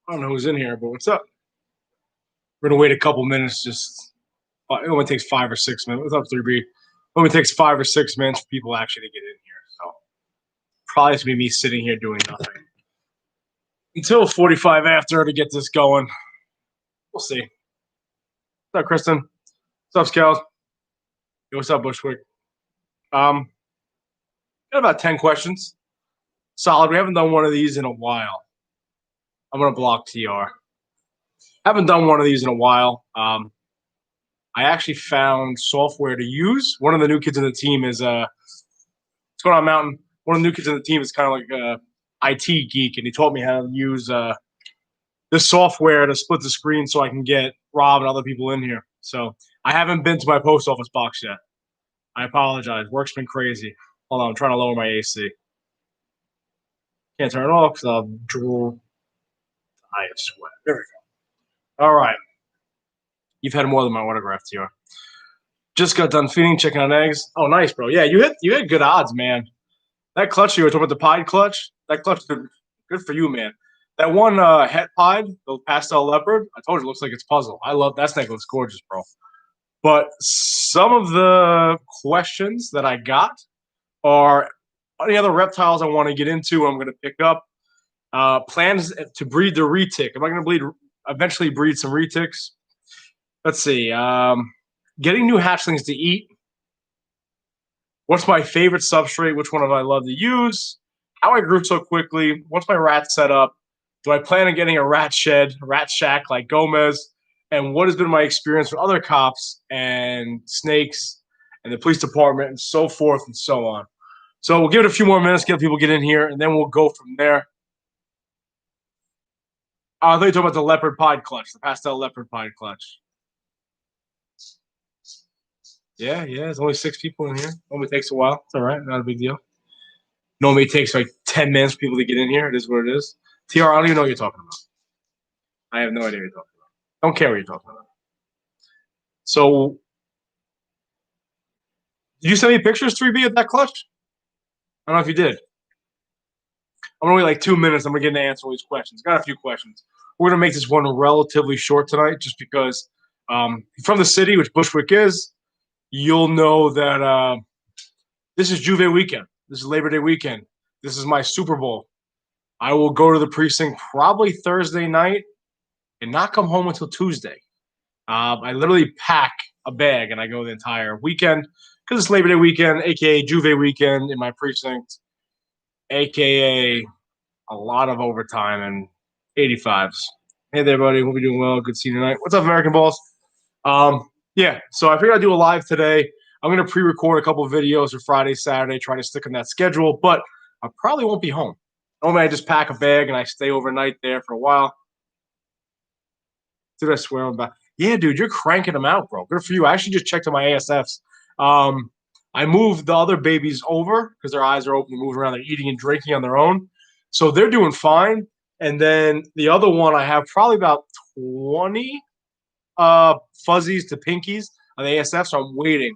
I don't know who's in here, but what's up? We're gonna wait a couple minutes. It only takes 5 or 6 minutes. What's up, 3B? It only takes 5 or 6 minutes for people actually to get in here. So probably it's gonna be me sitting here doing nothing until 45 after to get this going. We'll see. What's up, Kristen? What's up, Scout? Yo, what's up, Bushwick? Got about 10 questions. Solid. We haven't done one of these in a while. I'm gonna block TR. Haven't done one of these in a while. I actually found software to use. One of the new kids in the team is what's going on, Mountain? One of the new kids in the team is kind of like a IT geek, and he taught me how to use this software to split the screen so I can get Rob and other people in here. So I haven't been to my post office box yet. I apologize. Work's been crazy. Hold on, I'm trying to lower my AC. Can't turn it off because I'll drool. I have sweat. There we go. All right. You've had more than my autograph, TR. Just got done feeding chicken and eggs. Oh, nice, bro. Yeah, you hit good odds, man. That clutch you were talking about, the pied clutch, that clutch, good for you, man. That one het pied, the pastel leopard, I told you it looks like it's puzzle. I love that snake. Looks gorgeous, bro. But some of the questions that I got are any other reptiles I want to get into. I'm going to pick up plans to breed the retic. Am I going to eventually breed some retics? Let's see. Getting new hatchlings to eat. What's my favorite substrate? Which one have I love to use? How I grew so quickly? What's my rat setup? Do I plan on getting a rat shed, a rat shack like Gomez? And what has been my experience with other cops and snakes and the police department and so forth and so on? So we'll give it a few more minutes, get people get in here, and then we'll go from there. I thought you were talking about the leopard pied clutch, the pastel leopard pied clutch. Yeah, there's only 6 people in here. Normally takes a while. It's all right, not a big deal. Normally it takes like 10 minutes for people to get in here. It is what it is. TR, I don't even know what you're talking about. I have no idea what you're talking about. Don't care what you're talking about. So, did you send me pictures, 3B, of that clutch? I don't know if you did. I'm going to wait like 2 minutes. I'm going to get an answer all these questions. Got a few questions. We're going to make this one relatively short tonight just because from the city, which Bushwick is, you'll know that this is Juve weekend. This is Labor Day weekend. This is my Super Bowl. I will go to the precinct probably Thursday night and not come home until Tuesday. I literally pack a bag and I go the entire weekend because it's Labor Day weekend, a.k.a. Juve weekend in my precinct, a.k.a. a lot of overtime and 85s. Hey there, buddy. Hope you're doing well. Good to see you tonight. What's up, American Balls? Yeah, so I figured I'd do a live today. I'm going to pre-record a couple of videos for Friday, Saturday, try to stick on that schedule, but I probably won't be home. Normally, I just pack a bag and I stay overnight there for a while. Dude, I swear I'm back. Yeah, dude, you're cranking them out, bro. Good for you. I actually just checked on my ASFs. I moved the other babies over because their eyes are open to move around. They're eating and drinking on their own. So they're doing fine. And then the other one, I have probably about 20 fuzzies to pinkies on the ASF, so I'm waiting.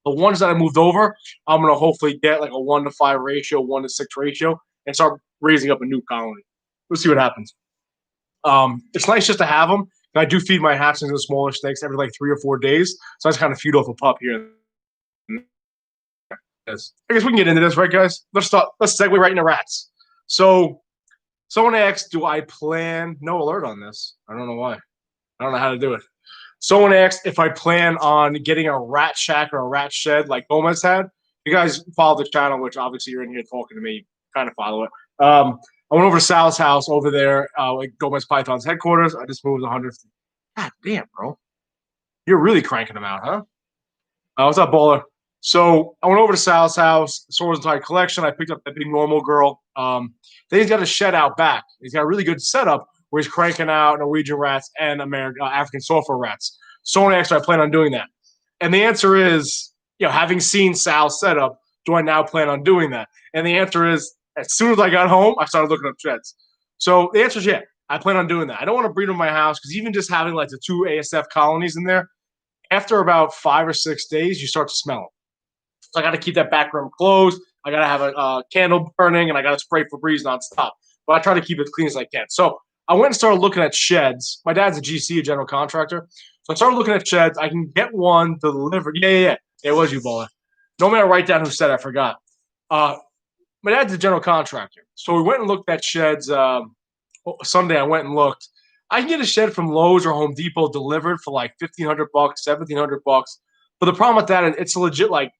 The ones that I moved over, I'm going to hopefully get like a 1-to-5 ratio, 1-to-6 ratio, and start raising up a new colony. We'll see what happens. It's nice just to have them. I do feed my hatchlings and smaller snakes every like 3 or 4 days, so I just kind of feed off a pup here. I guess we can get into this, right, guys? Let's segue right into rats. So someone asked, do I plan – no alert on this. I don't know why. I don't know how to do it. Someone asked if I plan on getting a rat shack or a rat shed like Gomez had. You guys follow the channel, which obviously you're in here talking to me. You kind of follow it. I went over to Sal's house over there, like Gomez Python's headquarters. I just moved 100. God damn, bro. You're really cranking them out, huh? What's up, Bowler? So I went over to Sal's house, saw his entire collection. I picked up that big normal girl. Then he's got a shed out back. He's got a really good setup where he's cranking out Norwegian rats and African sulfur rats. Someone asked if I plan on doing that. And the answer is, having seen Sal's setup, do I now plan on doing that? And the answer is, as soon as I got home, I started looking up sheds. So the answer is yeah, I plan on doing that. I don't want to breed them in my house because even just having like the 2 ASF colonies in there, after about 5 or 6 days, you start to smell them. So I got to keep that back room closed. I got to have a candle burning, and I got to spray Febreze nonstop. But I try to keep it clean as I can. So I went and started looking at sheds. My dad's a GC, a general contractor. So I started looking at sheds. I can get one delivered. Yeah. It was you, Baller. No matter write down who said it, I forgot. My dad's a general contractor. So we went and looked at sheds. Sunday I went and looked. I can get a shed from Lowe's or Home Depot delivered for like $1,500, $1,700. But the problem with that is it's legit like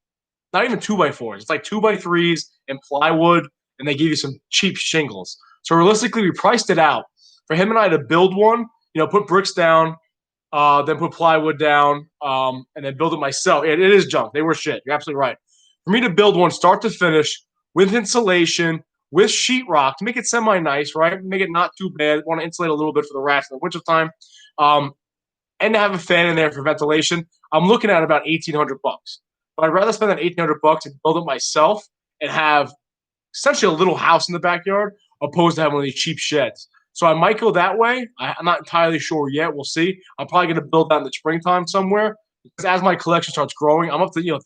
not even 2x4s. It's like 2x3s and plywood, and they give you some cheap shingles. So realistically, we priced it out for him and I to build one. Put bricks down, then put plywood down, and then build it myself. It is junk. They were shit. You're absolutely right. For me to build one start to finish with insulation, with sheetrock to make it semi-nice, right? Make it not too bad. Want to insulate a little bit for the rats in the wintertime. And to have a fan in there for ventilation. I'm looking at about $1,800. But I'd rather spend that $1,800 and build it myself and have essentially a little house in the backyard opposed to having one of these cheap sheds. So I might go that way. I'm not entirely sure yet. We'll see. I'm probably going to build that in the springtime somewhere because as my collection starts growing, I'm up to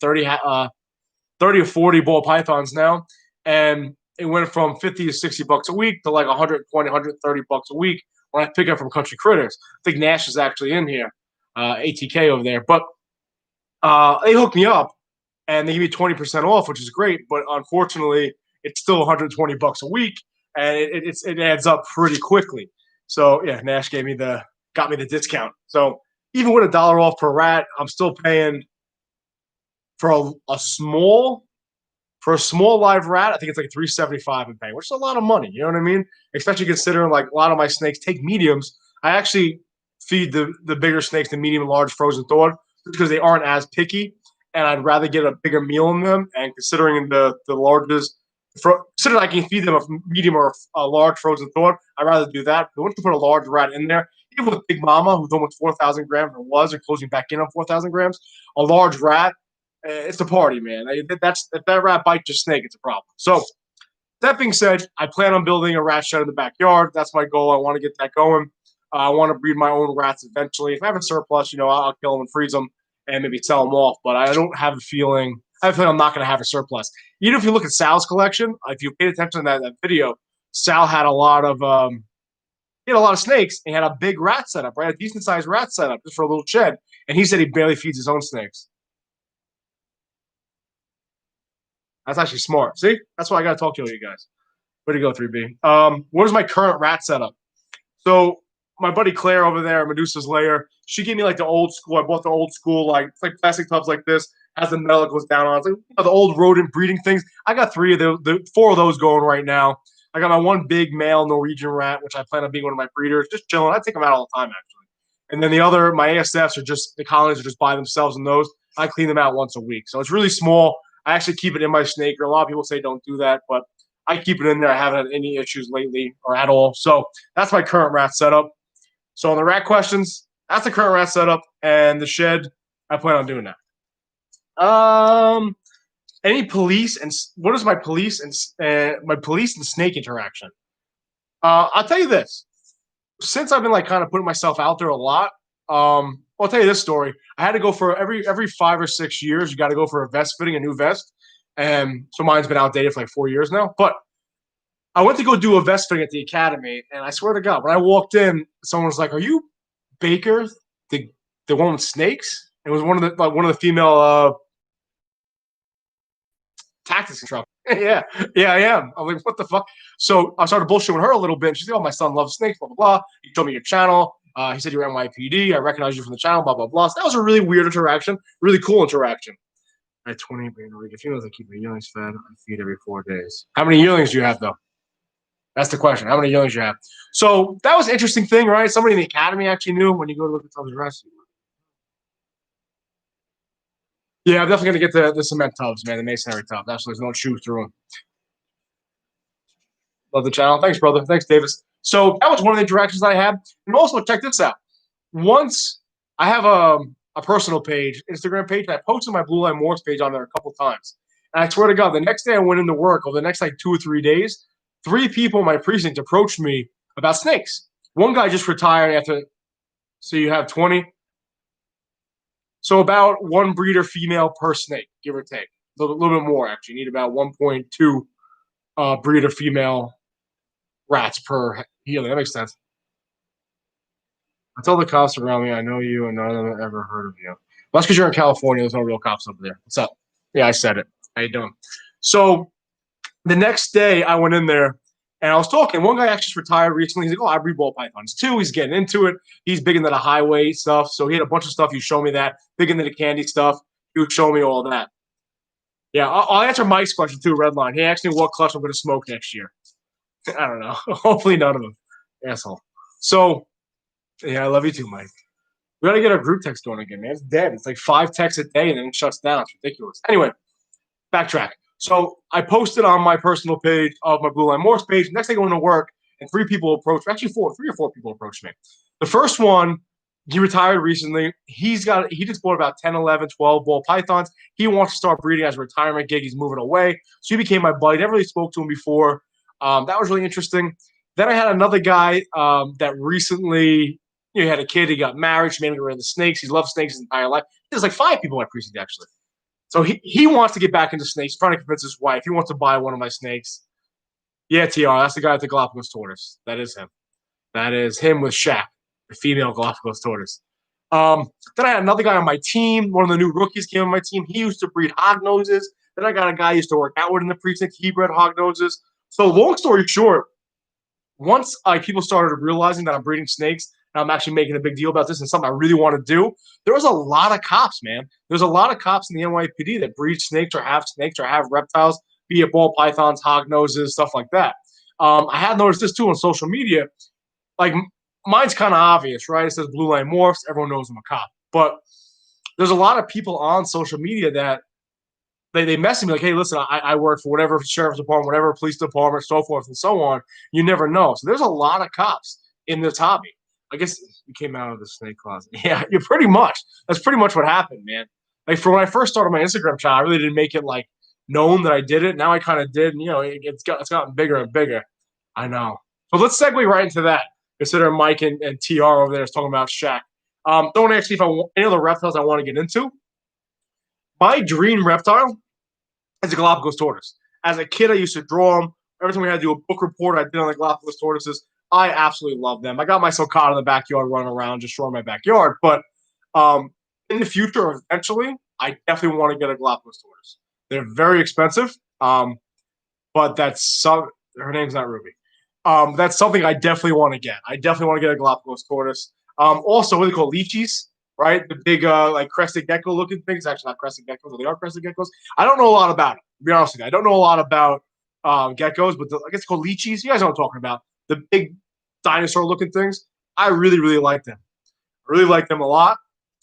30 or 40 ball pythons now, and it went from 50 to $60 a week to like 120, $130 a week when I pick up from Country Critters. I think Nash is actually in here, ATK over there. But they hooked me up and they give me 20% off, which is great. But unfortunately, it's still $120 a week, and it adds up pretty quickly. So yeah, Nash got me the discount. So even with $1 off per rat, I'm still paying for a small live rat. I think it's like $375 I'm paying, which is a lot of money. You know what I mean? Especially considering like a lot of my snakes take mediums. I actually feed the bigger snakes the medium and large frozen thawed because they aren't as picky, and I'd rather get a bigger meal in them. And considering the largest, considering I can feed them a medium or a large frozen thawed, I'd rather do that. But once you put a large rat in there, even with Big Mama, who's almost 4,000 grams or closing back in on 4,000 grams, a large rat, it's a party, man. If that rat bites your snake, it's a problem. So that being said, I plan on building a rat shed in the backyard. That's my goal. I want to get that going. I want to breed my own rats eventually. If I have a surplus, I'll kill them and freeze them and maybe sell them off. But I don't have a feeling. I have a feeling I'm not going to have a surplus. Even if you look at Sal's collection, if you paid attention to that video, Sal had a lot of snakes. He had a big rat setup, right? A decent sized rat setup just for a little shed. And he said he barely feeds his own snakes. That's actually smart. See? That's why I got to talk to you guys. Way to go, 3B. What is my current rat setup? So my buddy Claire over there, Medusa's Lair, she gave me like the old school. I bought the old school, like it's like plastic tubs like this, has the metal that goes down on it. It's like, the old rodent breeding things. I got 3 of the 4 of those going right now. I got my one big male Norwegian rat, which I plan on being one of my breeders, just chilling. I take them out all the time, actually. And then the other, my ASFs the colonies are just by themselves in those. I clean them out once a week. So it's really small. I actually keep it in my snaker. A lot of people say don't do that, but I keep it in there. I haven't had any issues lately or at all. So that's my current rat setup. So on the rat questions, that's the current rat setup, and the shed, I plan on doing that. Any police and what is my police and snake interaction? I'll tell you this. Since I've been like kind of putting myself out there a lot, I'll tell you this story. I had to go for every 5 or 6 years. You got to go for a vest fitting, a new vest, and so mine's been outdated for like 4 years now. But I went to go do a vest fitting at the academy, and I swear to God, when I walked in, someone was like, "Are you Baker, the one with snakes?" It was one of the female tactics instructor. yeah, I am. I'm like, what the fuck? So I started bullshitting with her a little bit. She's like, "Oh, my son loves snakes, blah, blah, blah. He told me your channel. He said you're NYPD. I recognize you from the channel, blah, blah, blah." So that was a really weird interaction, really cool interaction. I had 20 brain if females, I keep my yearlings fed. I feed every 4 days. How many yearlings do you have, though? That's the question. How many yearlings do you have? So that was an interesting thing, right? Somebody in the academy actually knew when you go to look at tubs of rest. Yeah, I'm definitely going to get the cement tubs, man, the masonry tubs. Absolutely. Don't chew through them. Love the channel. Thanks, brother. Thanks, Davis. So that was one of the interactions I had. And also, check this out. Once I have a personal page, Instagram page, and I posted my Blue Line Morphs page on there a couple of times. And I swear to God, the next day I went into work, or the next like 2 or 3 days, 3 people in my precinct approached me about snakes. One guy just retired after, so you have 20. So about 1 breeder female per snake, give or take. A little bit more, actually. You need about 1.2 breeder female rats per yearling. That makes sense. I tell the cops around me, I know you, and none of them have ever heard of you. Well, that's because you're in California. There's no real cops over there. What's up? Yeah, I said it. How you doing? So the next day, I went in there and I was talking. One guy actually just retired recently. He's like, "Oh, I breed ball pythons too." He's getting into it. He's big into the highway stuff. So he had a bunch of stuff. You show me that. Big into the candy stuff. He would show me all that. Yeah, I'll answer Mike's question too. Redline. He asked me what clutch I'm going to smoke next year. I don't know. Hopefully none of them. Asshole. So yeah, I love you too, Mike. We got to get our group text going again, man. It's dead. It's like 5 texts a day and then it shuts down. It's ridiculous. Anyway, backtrack. So I posted on my personal page of my Blue Line Morphs page. Next day, I go into work, and 3 people approached me. Actually, 3 or 4 people approached me. The first one, he retired recently. He just bought about 10, 11, 12 ball pythons. He wants to start breeding as a retirement gig. He's moving away. So he became my buddy. Never really spoke to him before. That was really interesting. Then I had another guy that recently, he had a kid. He got married. She made him get rid of the snakes. He loved snakes his entire life. There's like 5 people I appreciate actually. So he wants to get back into snakes, trying to convince his wife. He wants to buy one of my snakes. Yeah, TR, that's the guy at the Galapagos tortoise. That is him. That is him with Shaq, the female Galapagos tortoise. Then I had another guy on my team. One of the new rookies came on my team. He used to breed hog noses. Then I got a guy who used to work out with in the precinct. He bred hog noses. So long story short, once people started realizing that I'm breeding snakes and I'm actually making a big deal about this and something I really want to do, there was a lot of cops, man. There's a lot of cops in the NYPD that breed snakes or have reptiles, be it ball pythons, hog noses, stuff like that. I had noticed this too on social media. Like mine's kind of obvious, right? It says Blue Line Morphs. Everyone knows I'm a cop. But there's a lot of people on social media that they message me like, hey, listen, I work for whatever sheriff's department, whatever police department, so forth and so on. You never know. So there's a lot of cops in this hobby. I guess you came out of the snake closet. Yeah, you pretty much. That's pretty much what happened, man. Like for when I first started my Instagram channel, I really didn't make it like known that I did it. Now I kind of did. And, it's gotten bigger and bigger. I know. So let's segue right into that. Consider Mike and TR over there is talking about Shaq. Don't ask me if any of the reptiles I want to get into. My dream reptile is a Galapagos tortoise. As a kid, I used to draw them. Every time we had to do a book report, I did on the Galapagos tortoises. I absolutely love them. I got my sulcata in the backyard running around, just showing my backyard. But in the future, eventually, I definitely want to get a Galapagos tortoise. They're very expensive, but her name's not Ruby. That's something I definitely want to get. I definitely want to get a Galapagos tortoise. Also, what they call leeches, right? The big like crested gecko looking things. Actually, not crested geckos. They are crested geckos. I don't know a lot about them. To be honest with you, I don't know a lot about geckos, but I guess it's called leeches. You guys know what I'm talking about. The big dinosaur looking things. I really, really like them. I really like them a lot.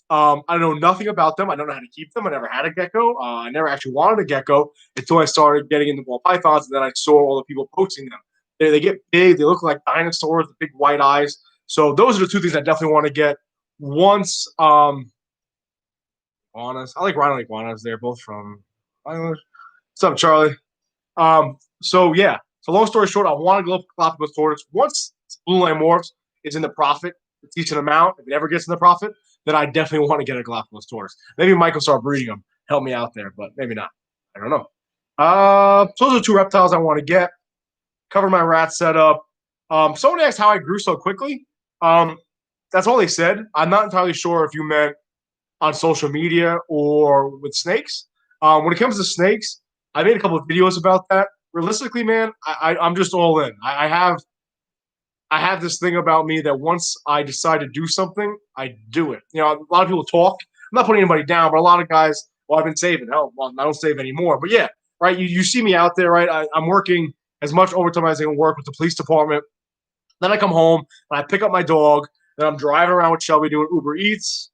I know nothing about them. I don't know how to keep them. I never had a gecko. I never actually wanted a gecko until I started getting into ball pythons, and then I saw all the people posting them. They get big. They look like dinosaurs with big white eyes. So those are the 2 things I definitely want to get. Once, iguanas. I like rhino iguanas. They're both from. What's up, Charlie? So yeah. So long story short, I want to go Galapagos tortoise. Once Blue Line Morphs is in the profit, a decent amount, if it ever gets in the profit, then I definitely want to get a Galapagos tortoise. Maybe Mike will start breeding them, help me out there, but maybe not. I don't know. So those are 2 reptiles I want to get. Cover my rat setup. Someone asked how I grew so quickly. That's all they said. I'm not entirely sure if you meant on social media or with snakes. When it comes to snakes, I made a couple of videos about that. Realistically, man, I'm just all in. I have this thing about me that once I decide to do something, I do it. A lot of people talk. I'm not putting anybody down, but a lot of guys, well, I've been saving. Hell, well, I don't save anymore. But yeah, right, you see me out there, right? I'm working as much overtime as I can work with the police department. Then I come home and I pick up my dog. Then I'm driving around with Shelby doing Uber Eats.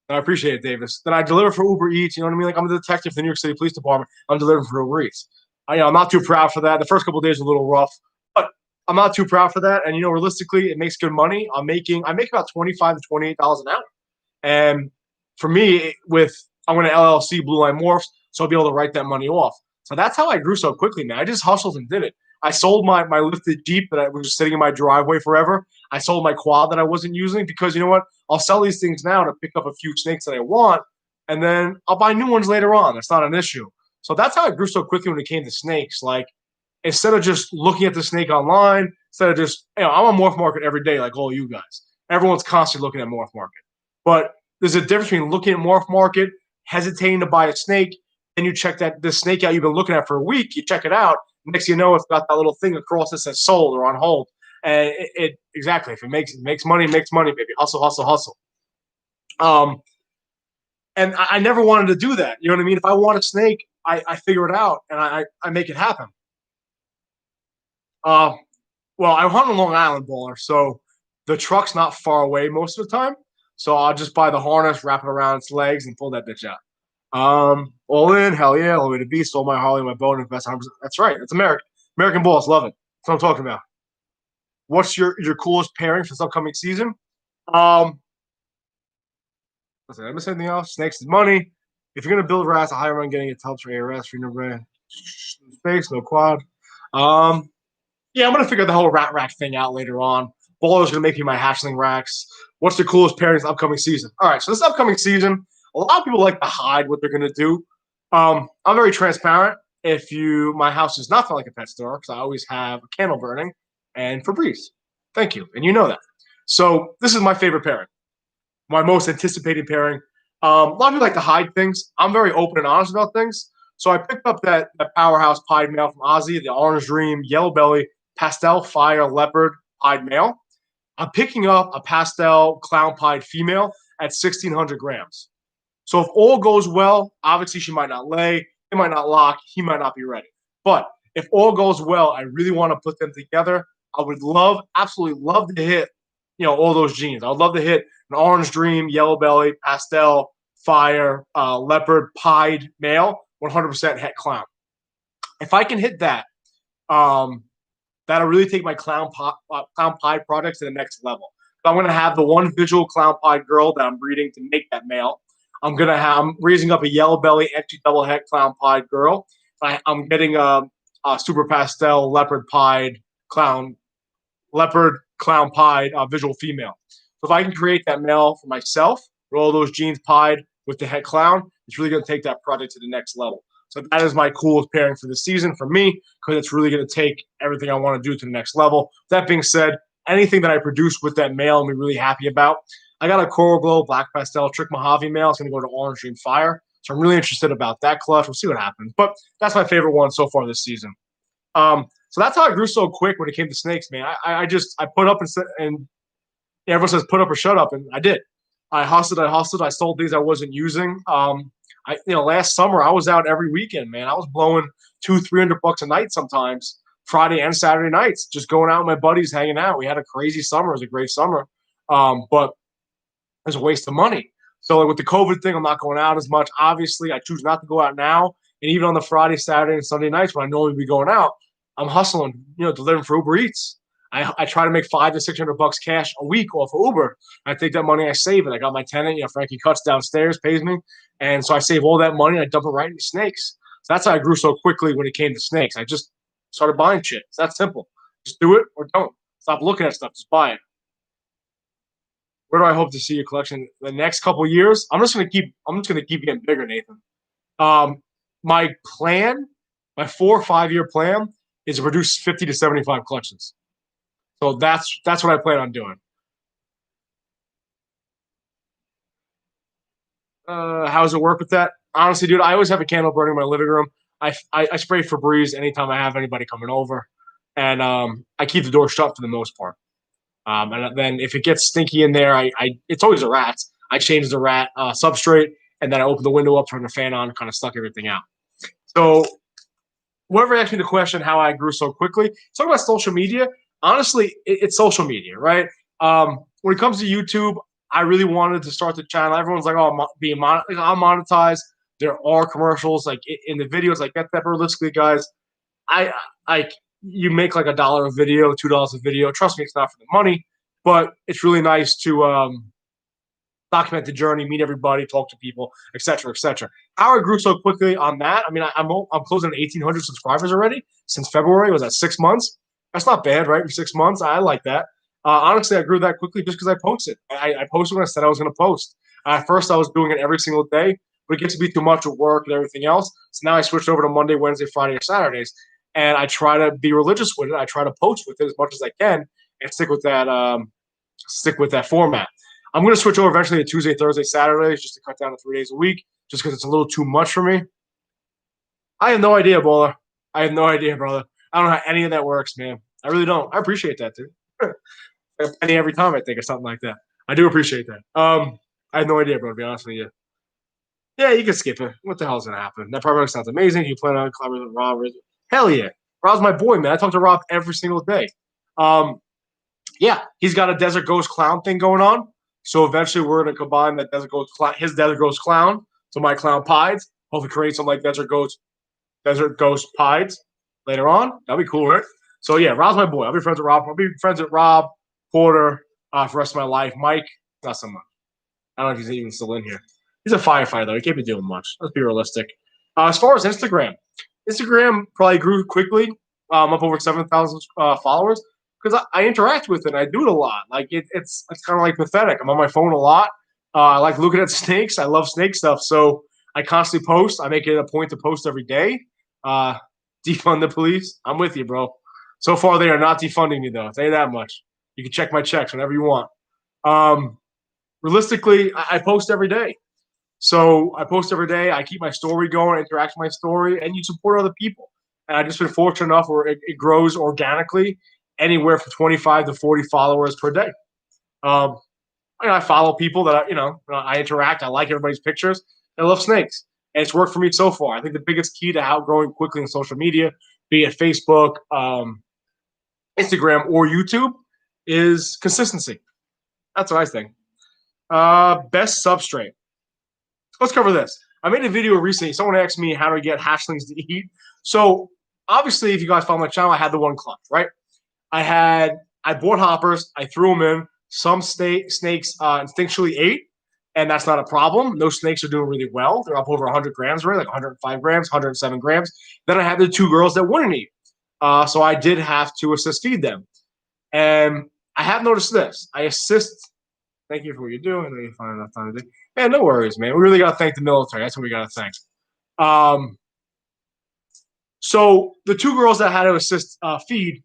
And I appreciate it, Davis. Then I deliver for Uber Eats. You know what I mean? Like I'm a detective for the New York City Police Department. I'm delivering for Uber Eats. I'm not too proud for that. The first couple of days are a little rough, but I'm not too proud for that. And realistically, it makes good money. I make about $25 to $28 an hour. And for me, I'm going to LLC Blue Line Morphs, so I'll be able to write that money off. So that's how I grew so quickly, man. I just hustled and did it. I sold my lifted Jeep that I was just sitting in my driveway forever. I sold my quad that I wasn't using because you know what? I'll sell these things now to pick up a few snakes that I want, and then I'll buy new ones later on. That's not an issue. So that's how I grew so quickly when it came to snakes. Like instead of just looking at the snake online, instead of just I'm on Morph Market every day like all you guys. Everyone's constantly looking at Morph Market. But there's a difference between looking at Morph Market, hesitating to buy a snake, then you check that this snake out you've been looking at for a week, you check it out, next you know it's got that little thing across that says sold or on hold. And it exactly, if it makes money, baby. Hustle, hustle, hustle. Um, and I never wanted to do that. You know what I mean? If I want a snake, I figure it out and I make it happen. Uh, well, I hunt on Long Island, baller, so the truck's not far away most of the time. So I'll just buy the harness, wrap it around its legs, and pull that bitch out. All in, hell yeah, all the way to beast, stole my Harley, my bow, and invest 100%. That's right, it's American. American balls, love it. That's what I'm talking about. What's your coolest pairing for this upcoming season? Um, listen, did I miss anything else? Snakes is money. If you're gonna build rats, a high run getting it helps for ARS, for no space, no quad. Um, yeah, I'm gonna figure the whole rat rack thing out later on. Baller's gonna make me my hatchling racks. What's the coolest pairings upcoming season? All right, so this upcoming season, a lot of people like to hide what they're gonna do. I'm very transparent. If my house does not feel like a pet store, because I always have a candle burning and Febreze. Thank you, and you know that. So this is my favorite pairing, my most anticipated pairing. A lot of people like to hide things. I'm very open and honest about things. So I picked up that powerhouse pied male from Ozzy, the Orange Dream, Yellow Belly, Pastel Fire Leopard pied male. I'm picking up a pastel clown pied female at 1,600 grams. So if all goes well, obviously she might not lay, it might not lock, he might not be ready. But if all goes well, I really want to put them together. I would absolutely love to hit, all those genes. I would love to hit an Orange Dream, Yellow Belly, Pastel, Fire, Leopard, Pied male, 100% het clown. If I can hit that, that'll really take my clown pie project to the next level. So I'm going to have the one visual clown pie girl that I'm breeding to make that male. I'm raising up a Yellow Belly entry double het clown pied girl. I'm getting a super pastel leopard pied clown pied visual female. So if I can create that male for myself, roll those genes pied with the het clown, it's really going to take that project to the next level. So that is my coolest pairing for the season for me, because it's really going to take everything I want to do to the next level. That being said, anything that I produce with that male, I'm really happy about. I got a Coral Glow Black Pastel Trick Mojave male. It's going to go to Orange Dream Fire. So I'm really interested about that clutch. We'll see what happens. But that's my favorite one so far this season. So that's how I grew so quick when it came to snakes, man. I put up and everyone says put up or shut up, and I did. I hustled. I sold things I wasn't using. Last summer I was out every weekend, man. I was blowing $200-300 a night sometimes, Friday and Saturday nights, just going out with my buddies, hanging out. We had a crazy summer. It was a great summer, but it was a waste of money. So with the COVID thing, I'm not going out as much. Obviously, I choose not to go out now. And even on the Friday, Saturday, and Sunday nights when I normally be going out, I'm hustling, delivering for Uber Eats. I try to make $500 to $600 cash a week off of Uber. I take that money, I save it. I got my tenant, Frankie Cuts downstairs, pays me. And so I save all that money, I dump it right into snakes. So that's how I grew so quickly when it came to snakes. I just started buying shit. It's that simple. Just do it or don't. Stop looking at stuff. Just buy it. Where do I hope to see your collection the next couple of years? I'm just gonna keep getting bigger, Nathan. My plan, my 4 or 5 year plan, is to produce 50 to 75 collections. So that's what I plan on doing. How does it work with that? Honestly, dude, I always have a candle burning in my living room. I spray Febreze anytime I have anybody coming over, and I keep the door shut for the most part. And then if it gets stinky in there, it's always a rat. I change the rat substrate, and then I open the window up, turn the fan on, kind of suck everything out. So whoever asked me the question how I grew so quickly, talking about social media, honestly, it's social media, right? When it comes to YouTube, I really wanted to start the channel. Everyone's like, oh, I'm monetized. There are commercials like in the videos. Like get that realistically, guys. You make like $1 a video, $2 a video. Trust me, it's not for the money, but it's really nice to document the journey, meet everybody, talk to people, etc., etc. How I grew so quickly on that. I mean, I'm closing 1,800 subscribers already since February. Was that 6 months? That's not bad, right? For 6 months, I like that. Honestly, I grew that quickly just because I posted. I posted when I said I was going to post. At first, I was doing it every single day, but it gets to be too much with work and everything else. So now I switched over to Monday, Wednesday, Friday, or Saturdays, and I try to be religious with it. I try to post with it as much as I can and stick with that stick with that format. I'm going to switch over eventually to Tuesday, Thursday, Saturdays just to cut down to 3 days a week, just because it's a little too much for me. I have no idea, Bowler. I have no idea, brother. I don't know how any of that works, man. I really don't. I appreciate that, dude. A penny every time I think or something like that. I do appreciate that. I have no idea, bro, to be honest with you. Yeah, you can skip it. What the hell's going to happen? That probably sounds amazing. You plan on collaborating with Rob. Hell yeah. Rob's my boy, man. I talk to Rob every single day. Yeah, he's got a Desert Ghost Clown thing going on. So eventually we're going to combine that his Desert Ghost Clown to my Clown Pies. Hopefully create some like Desert Ghost Pies later on. That'd be cool, right? So yeah, Rob's my boy. I'll be friends with Rob. I'll be friends with Rob, Porter, for the rest of my life. Mike, not so much. I don't know if he's even still in here. He's a firefighter, though. He can't be doing much. Let's be realistic. As far as Instagram probably grew quickly. I'm up over 7,000 followers because I interact with it. And I do it a lot. Like it's kind of like pathetic. I'm on my phone a lot. I like looking at snakes. I love snake stuff. So I constantly post. I make it a point to post every day. Defund the police. I'm with you, bro. So far, they are not defunding me, though. I'll tell you that much. You can check my checks whenever you want. Realistically, I post every day. So I post every day. I keep my story going, interact with my story, and you support other people. And I've just been fortunate enough where it grows organically, anywhere from 25 to 40 followers per day. I follow people that I interact. I like everybody's pictures. I love snakes, and it's worked for me so far. I think the biggest key to outgrowing quickly in social media, be it Facebook, Instagram, or YouTube, is consistency. That's what I think. Best substrate. Let's cover this. I made a video recently. Someone asked me how to get hatchlings to eat. So obviously, if you guys follow my channel, I had the one clutch, right? I bought hoppers. I threw them in. Some snakes instinctually ate, and that's not a problem. Those snakes are doing really well. They're up over 100 grams already, like 105 grams, 107 grams. Then I had the 2 girls that wouldn't eat. So I did have to assist feed them. And I have noticed this. I assist. Thank you for what you do. I know you find enough time to do. Man, no worries, man. We really got to thank the military. That's what we got to thank. So the 2 girls that had to assist feed,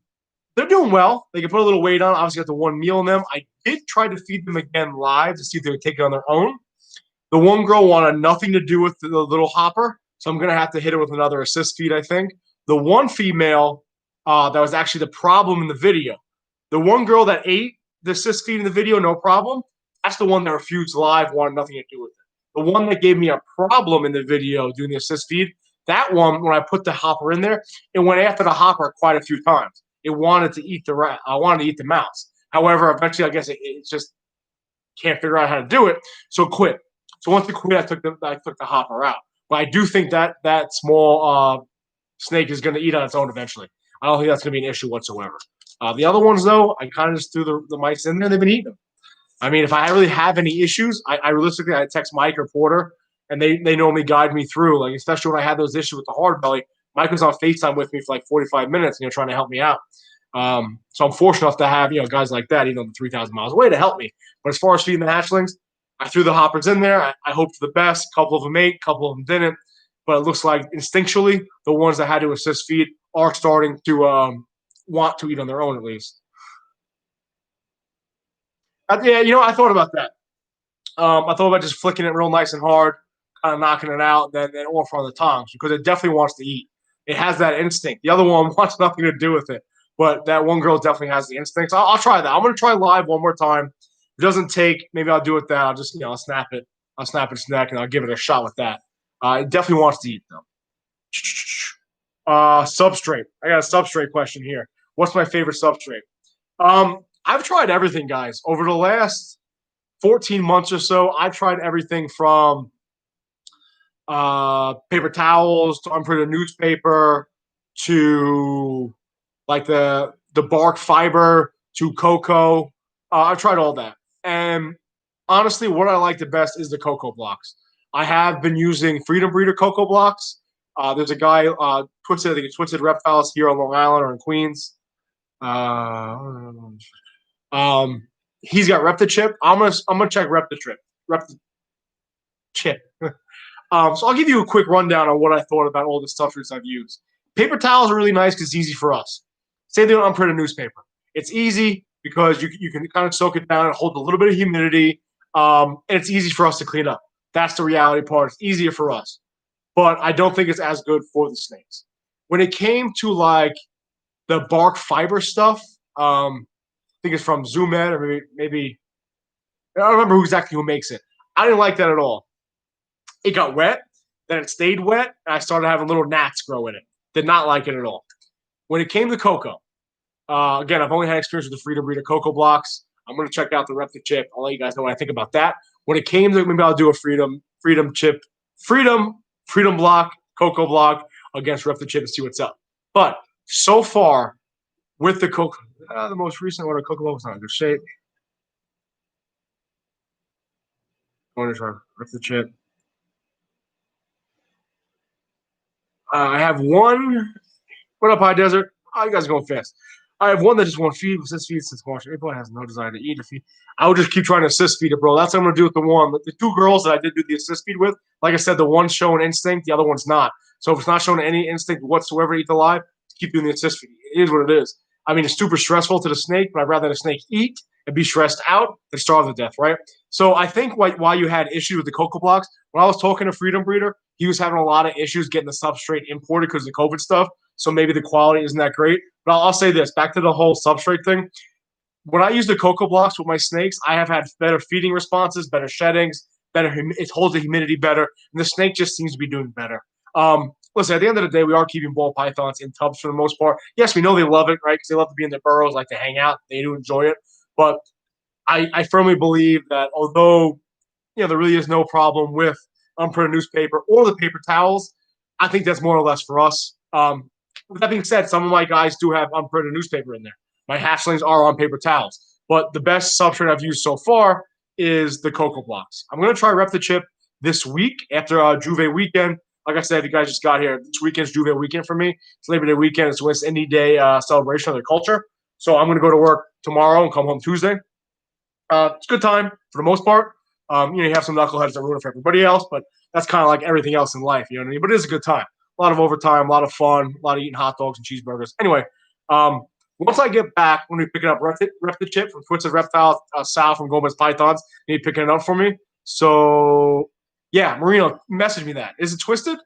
they're doing well. They can put a little weight on. Obviously, got the 1 meal in them. I did try to feed them again live to see if they would take it on their own. The 1 girl wanted nothing to do with the little hopper, so I'm going to have to hit her with another assist feed, I think. The 1 female that was actually the problem in the video. The 1 girl that ate the assist feed in the video, no problem. That's the one that refused live, wanted nothing to do with it. The one that gave me a problem in the video doing the assist feed, that one, when I put the hopper in there, it went after the hopper quite a few times. It wanted to eat the rat. I wanted to eat the mouse. However, eventually, I guess it just can't figure out how to do it, so quit. So once it quit, I took the hopper out. But I do think that small snake is going to eat on its own eventually. I don't think that's going to be an issue whatsoever. The other ones, though, I kind of just threw the mice in there. They've been eating them. I mean, if I really have any issues, I realistically I text Mike or Porter, and they normally guide me through. Like especially when I had those issues with the hard belly, Mike was on FaceTime with me for like 45 minutes, trying to help me out. So I'm fortunate enough to have guys like that, 3,000 miles away to help me. But as far as feeding the hatchlings, I threw the hoppers in there. I hoped for the best. A couple of them ate, a couple of them didn't. But it looks like instinctually, the ones that had to assist feed are starting to want to eat on their own at least. I thought about that. I thought about just flicking it real nice and hard, kind of knocking it out, then off on the tongs because it definitely wants to eat. It has that instinct. The other one wants nothing to do with it, but that 1 girl definitely has the instinct. So I'll try that. I'm going to try live one more time. If it doesn't take, maybe I'll do it that. I'll just I'll snap it. I'll snap its neck and I'll give it a shot with that. It definitely wants to eat though. Substrate. I got a substrate question here. What's my favorite substrate? I've tried everything, guys. Over the last 14 months or so, I've tried everything from paper towels to unprinted newspaper to like the bark fiber to cocoa. I've tried all that. And honestly, what I like the best is the cocoa blocks. I have been using Freedom Breeder cocoa blocks. There's a guy, I think it's Twisted Reptiles here on Long Island or in Queens. He's got Reptichip. I'm gonna check Reptichip. So I'll give you a quick rundown on what I thought about all the substrates I've used. Paper towels are really nice because it's easy for us. Say they don't unprinted newspaper. It's easy. because you can kind of soak it down and hold a little bit of humidity, and it's easy for us to clean up. That's the reality part. It's easier for us, but I don't think it's as good for the snakes. When it came to like the bark fiber stuff, I think it's from Zoom Ed, or maybe I don't remember exactly who makes it. I didn't like that at all. It got wet, then it stayed wet, and I started having little gnats grow in it. Did not like it at all. When it came to cocoa, again, I've only had experience with the Freedom Breeder cocoa blocks. I'm going to check out the Retic chip. I'll let you guys know what I think about that. When it came to, maybe I'll do a Freedom chip, Freedom block, cocoa block against Retic chip and see what's up. But so far with the cocoa, the most recent one, the cocoa block was not in good shape. I'm going to try Retic chip. I have one. What up, High Desert? Oh, you guys are going fast. I have one that just won't feed. Assist feed since March. April has no desire to eat. I would just keep trying to assist feed it, bro. That's what I'm gonna do with the one. The two girls that I did do the assist feed with, like I said, the one's showing instinct, the other one's not. So if it's not showing any instinct whatsoever to eat alive, keep doing the assist feed. It is what it is. I mean, it's super stressful to the snake, but I'd rather the snake eat and be stressed out than starve to death, right? So I think why you had issues with the cocoa blocks, when I was talking to Freedom Breeder, he was having a lot of issues getting the substrate imported because of the COVID stuff. So maybe the quality isn't that great. But I'll say this, back to the whole substrate thing. When I use the cocoa blocks with my snakes, I have had better feeding responses, better sheddings, it holds the humidity better, and the snake just seems to be doing better. Listen, at the end of the day, we are keeping ball pythons in tubs for the most part. Yes, we know they love it, right? Because they love to be in their burrows, like to hang out. They do enjoy it. But I firmly believe that although there really is no problem with unprinted newspaper or the paper towels, I think that's more or less for us. With that being said, some of my guys do have unprinted newspaper in there. My hatchlings are on paper towels. But the best substrate I've used so far is the cocoa blocks. I'm going to try Rep the Chip this week after Juve weekend. Like I said, you guys just got here. This weekend's Juve weekend for me. It's Labor Day weekend. It's West Indie Day celebration of their culture. So I'm going to go to work tomorrow and come home Tuesday. It's a good time for the most part. You have some knuckleheads that ruin it for everybody else, but that's kind of like everything else in life, you know what I mean? But it is a good time. A lot of overtime, a lot of fun, a lot of eating hot dogs and cheeseburgers. Anyway, once I get back, when we pick it up, Rep the Chip from Twisted Reptile, Sal from Gomez Pythons, need picking it up for me. So, yeah, Marino, message me that. Is it Twisted?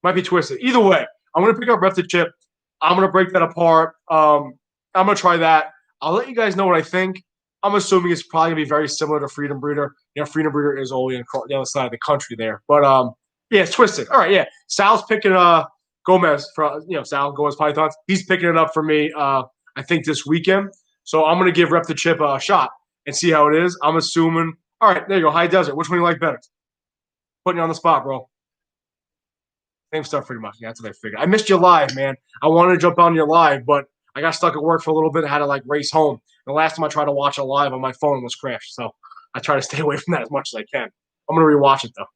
Might be Twisted. Either way, I'm going to pick up Rep the Chip. I'm going to break that apart. I'm going to try that. I'll let you guys know what I think. I'm assuming it's probably going to be very similar to Freedom Breeder. Freedom Breeder is only on the other side of the country there. But, yeah, it's Twisted. All right, yeah. Sal's picking Gomez for Sal Gomez Pythons. He's picking it up for me. I think this weekend. So I'm gonna give Rep the Chip a shot and see how it is. I'm assuming. All right, there you go. High Desert. Which one do you like better? Putting you on the spot, bro. Same stuff, pretty much. Yeah, that's what I figured. I missed your live, man. I wanted to jump on your live, but I got stuck at work for a little bit. I had to like race home. The last time I tried to watch a live on my phone was crashed. So I try to stay away from that as much as I can. I'm gonna rewatch it though.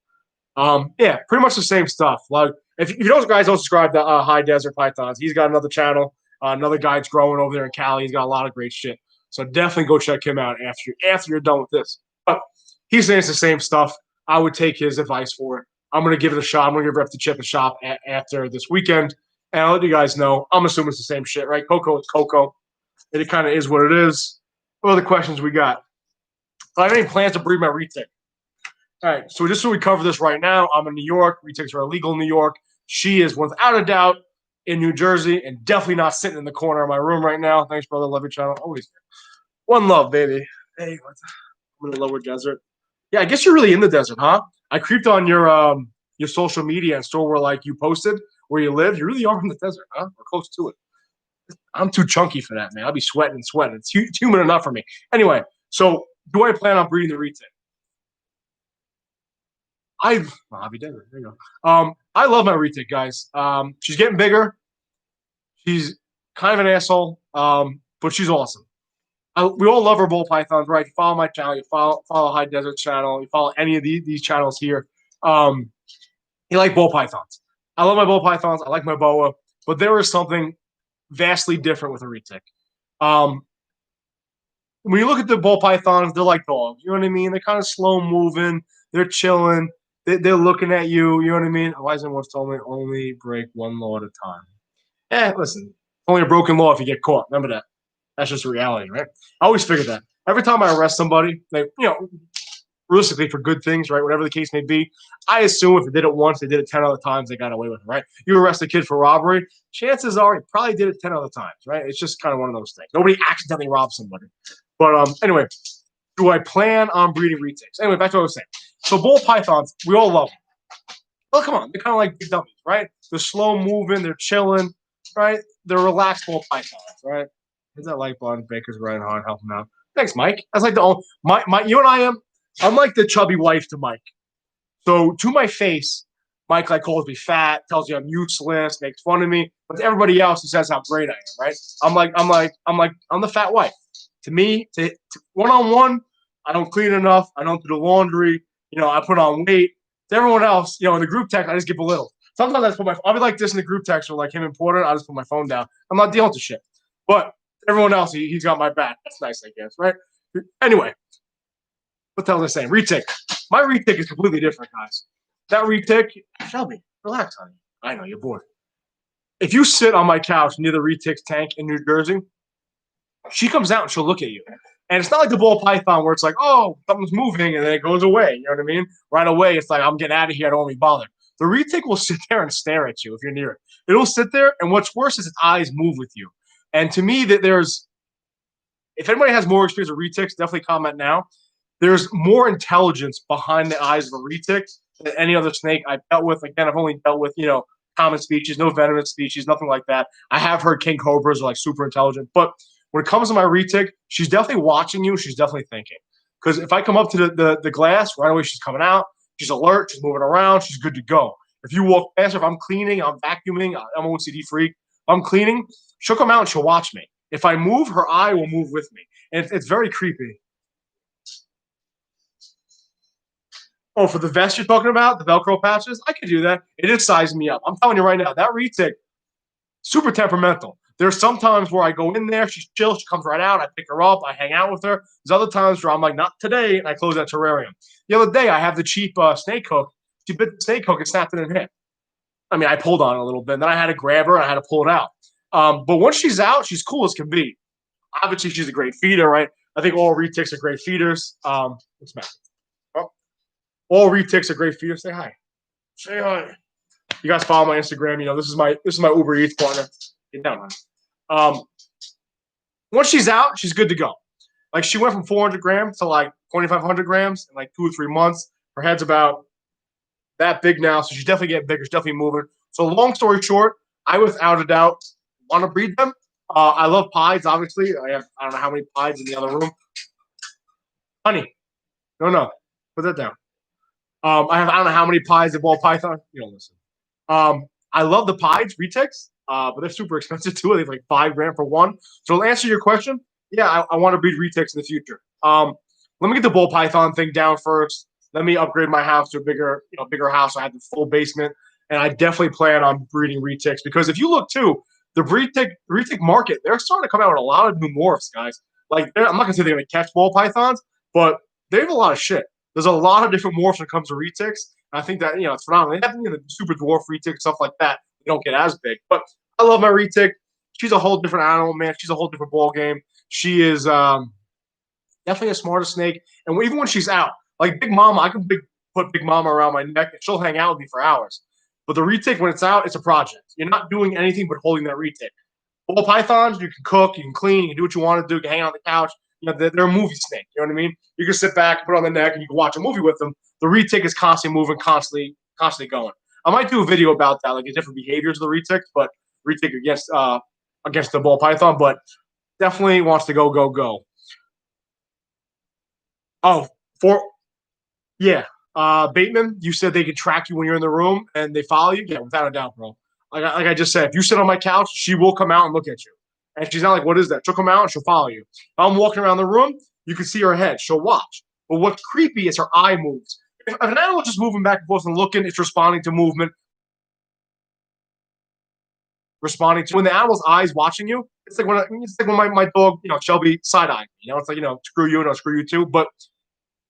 Yeah, pretty much the same stuff. Like if those guys don't subscribe to High Desert Pythons, he's got another channel. Another guy that's growing over there in Cali. He's got a lot of great shit. So definitely go check him out after you're done with this. But he's saying it's the same stuff. I would take his advice for it. I'm going to give it a shot. I'm going to give Rep the Chip a shot after this weekend. And I'll let you guys know. I'm assuming it's the same shit, right? Cocoa is cocoa. It kind of is what it is. What other questions we got? I have any plans to breed my retic? All right. So just so we cover this right now, I'm in New York. Retics are illegal in New York. She is without a doubt in New Jersey, and definitely not sitting in the corner of my room right now. Thanks, brother. Love your channel. Always. One love, baby. Hey, I'm in the lower desert. Yeah, I guess you're really in the desert, huh? I creeped on your social media and store where like you posted where you live. You really are in the desert, huh? Or close to it. I'm too chunky for that, man. I'll be sweating and sweating. It's humid enough for me. Anyway, so do I plan on breeding the retic? Hobby Desert. There you go. I love my retic, guys. She's getting bigger. She's kind of an asshole, but she's awesome. We all love our ball pythons, right? You follow my channel, you follow High Desert channel, you follow any of these channels here. You like ball pythons. I love my ball pythons. I like my boa, but there is something vastly different with a retic. When you look at the ball pythons, they're like dogs. You know what I mean? They're kind of slow moving. They're chilling. They're looking at you. You know what I mean? Wise once told me only break one law at a time. Listen, only a broken law if you get caught. Remember that. That's just reality, right? I always figured that. Every time I arrest somebody, like, realistically for good things, right? Whatever the case may be, I assume if they did it once, they did it 10 other times, they got away with it, right? You arrest a kid for robbery, chances are he probably did it 10 other times, right? It's just kind of one of those things. Nobody accidentally robs somebody. But anyway, do I plan on breeding retics? Anyway, back to what I was saying. So ball pythons, we all love them. Well, come on, they're kind of like big dummies, right? They're slow moving, they're chilling, right? They're relaxed ball pythons, right? Hit that like button, Baker's right on, help him out. Thanks, Mike. That's like the only my you and I am. I'm like the chubby wife to Mike. So to my face, Mike like calls me fat, tells me I'm useless, makes fun of me. But to everybody else, he says how great I am, right? I'm the fat wife. To me, to one-on-one, I don't clean enough. I don't do the laundry. I put on weight. To everyone else, in the group text, I just get belittled. Sometimes I just I'll be like this in the group text or like him important. I just put my phone down. I'm not dealing with shit. But everyone else, he's got my back. That's nice, I guess, right? Anyway, what the hell was I saying? Retic. My retic is completely different, guys. That retic, Shelby, relax, honey. I know you're bored. If you sit on my couch near the retic's tank in New Jersey, she comes out and she'll look at you. And it's not like the ball python where it's like, oh, something's moving and then it goes away. You know what I mean? Right away, it's like, I'm getting out of here. I don't want to be bothered. The retic will sit there and stare at you if you're near it. It'll sit there, and what's worse is its eyes move with you. And to me, that if anybody has more experience with retics, definitely comment now. There's more intelligence behind the eyes of a retic than any other snake I've dealt with. Again, I've only dealt with, common species, no venomous species, nothing like that. I have heard king cobras are like super intelligent, but when it comes to my retic, she's definitely watching you. She's definitely thinking. Because if I come up to the glass, right away she's coming out. She's alert. She's moving around. She's good to go. If you walk past her, if I'm cleaning, I'm vacuuming, I'm an OCD freak. If I'm cleaning, she'll come out and she'll watch me. If I move, her eye will move with me. And it's very creepy. Oh, for the vest you're talking about, the Velcro patches, I could do that. It is sizing me up. I'm telling you right now, that retic, super temperamental. There's some times where I go in there, she's chill, she comes right out, I pick her up, I hang out with her. There's other times where I'm like, not today, and I close that terrarium. The other day, I have the cheap snake hook. She bit the snake hook and snapped it in half. I mean, I pulled on it a little bit, and then I had to grab her, and I had to pull it out. But once she's out, she's cool as can be. Obviously, she's a great feeder, right? I think all retics are great feeders. What's the matter? Oh, all retics are great feeders. Say hi. Say hi. You guys follow my Instagram. This is my Uber Eats partner. Get down, honey. Once she's out, she's good to go. Like she went from 400 grams to like 2,500 grams in like 2 or 3 months. Her head's about that big now, so she's definitely getting bigger. She's definitely moving. So long story short, I without a doubt want to breed them. I love pies, obviously. I don't know how many pies in the other room. Honey, no, put that down. I don't know how many pies the ball python. You don't listen. I love the pies, retics, but they're super expensive too. They're like $5 for one. So to answer your question, yeah, I want to breed retics in the future. Let me get the ball python thing down first. Let me upgrade my house to a bigger house. I have the full basement, and I definitely plan on breeding retics because if you look too, the retic market, they're starting to come out with a lot of new morphs, guys. Like I'm not gonna say they're gonna catch ball pythons, but they have a lot of shit. There's a lot of different morphs when it comes to retics. And I think that it's phenomenal. They have the super dwarf retic stuff like that. They don't get as big, but I love my retic. She's a whole different animal, man. She's a whole different ball game. She is definitely a smarter snake. And even when she's out, like Big Mama, I can put Big Mama around my neck and she'll hang out with me for hours. But the retic, when it's out, it's a project. You're not doing anything but holding that retic. Ball pythons, you can cook, you can clean, you can do what you want to do, you can hang out on the couch. They're a movie snake. You know what I mean? You can sit back, put it on the neck, and you can watch a movie with them. The retic is constantly moving, constantly going. I might do a video about that, like the different behaviors of the retic, but retic against the ball python, but definitely wants to go. Oh, Bateman, you said they can track you when you're in the room and they follow you. Yeah, without a doubt, bro. Like I just said, if you sit on my couch, she will come out and look at you. And she's not like, what is that? She'll come out and she'll follow you. If I'm walking around the room, you can see her head. She'll watch. But what's creepy is her eye moves. If an animal is just moving back and forth and looking, it's responding to movement. Responding to when the animal's eyes watching you, it's like when my dog, Shelby side-eyed me. It's like, screw you, screw you too. But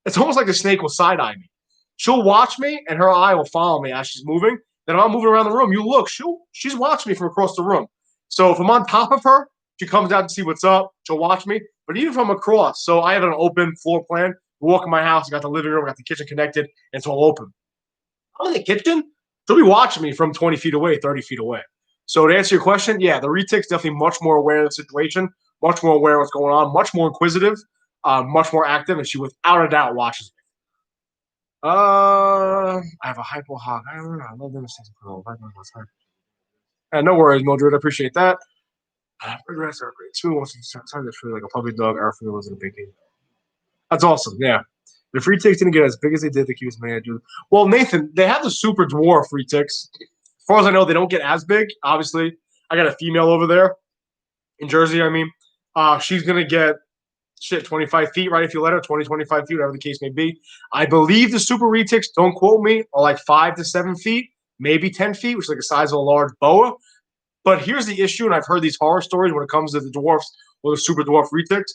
it's almost like the snake will side-eye me. She'll watch me and her eye will follow me as she's moving. Then if I'm moving around the room, you look, she's watching me from across the room. So if I'm on top of her, She comes out to see what's up. She'll watch me, but even from across. So I have an open floor plan. We walk in my house. I got the living room. I got the kitchen connected, and it's all open. I'm in the kitchen. She'll be watching me from 20 feet away, 30 feet away. So to answer your question, yeah, the retic's definitely much more aware of the situation, much more aware of what's going on, much more inquisitive, much more active, and she without a doubt watches me. I have a hypo hog. I don't know. I love them. And no worries, Mildred. I appreciate that. Regrets are great. Two wants to start this like a puppy dog. Our food wasn't a big game. That's awesome. Yeah. The free ticks didn't get as big as they did. They keep as many I do. Well, Nathan, they have the super dwarf free ticks. As far as I know, they don't get as big. Obviously, I got a female over there in Jersey. I mean, she's gonna get 25 feet, right? If you let her 20, 25 feet, whatever the case may be. I believe the super retics, don't quote me, are like 5 to 7 feet, maybe 10 feet, which is like the size of a large boa. But here's the issue, and I've heard these horror stories when it comes to the dwarfs or the super dwarf retics.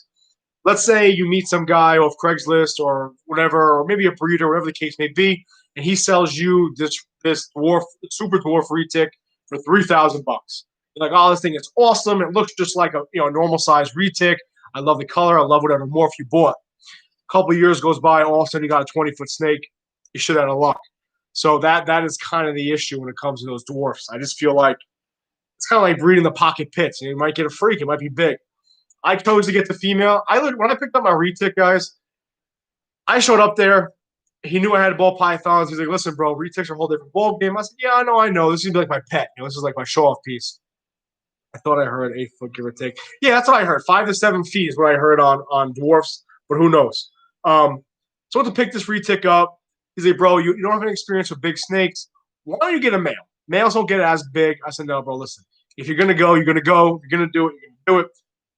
Let's say you meet some guy off Craigslist or whatever, or maybe a breeder, whatever the case may be, and he sells you this dwarf, super dwarf retic for $3,000. You're like, oh, this thing is awesome. It looks just like a normal size retic. I love the color. I love whatever morph you bought. A couple of years goes by, all of a sudden you got a 20-foot snake. You should have luck. So that is kind of the issue when it comes to those dwarfs. I just feel like it's kind of like breeding the pocket pits. You might get a freak. It might be big. I chose to get the female. When I picked up my retic, guys, I showed up there. He knew I had ball pythons. He's like, listen, bro, retics are a whole different ball game. I said, yeah, I know. This is going to be like my pet. This is like my show-off piece. I thought I heard 8 foot, give or take. Yeah, that's what I heard. 5 to 7 feet is what I heard on dwarfs, but who knows? So I went to pick this retic up. He's like, bro, you don't have any experience with big snakes. Why don't you get a male? Males don't get as big. I said, no, bro, listen. If you're going to go, you're going to go. You're going to do it. You're going to do it.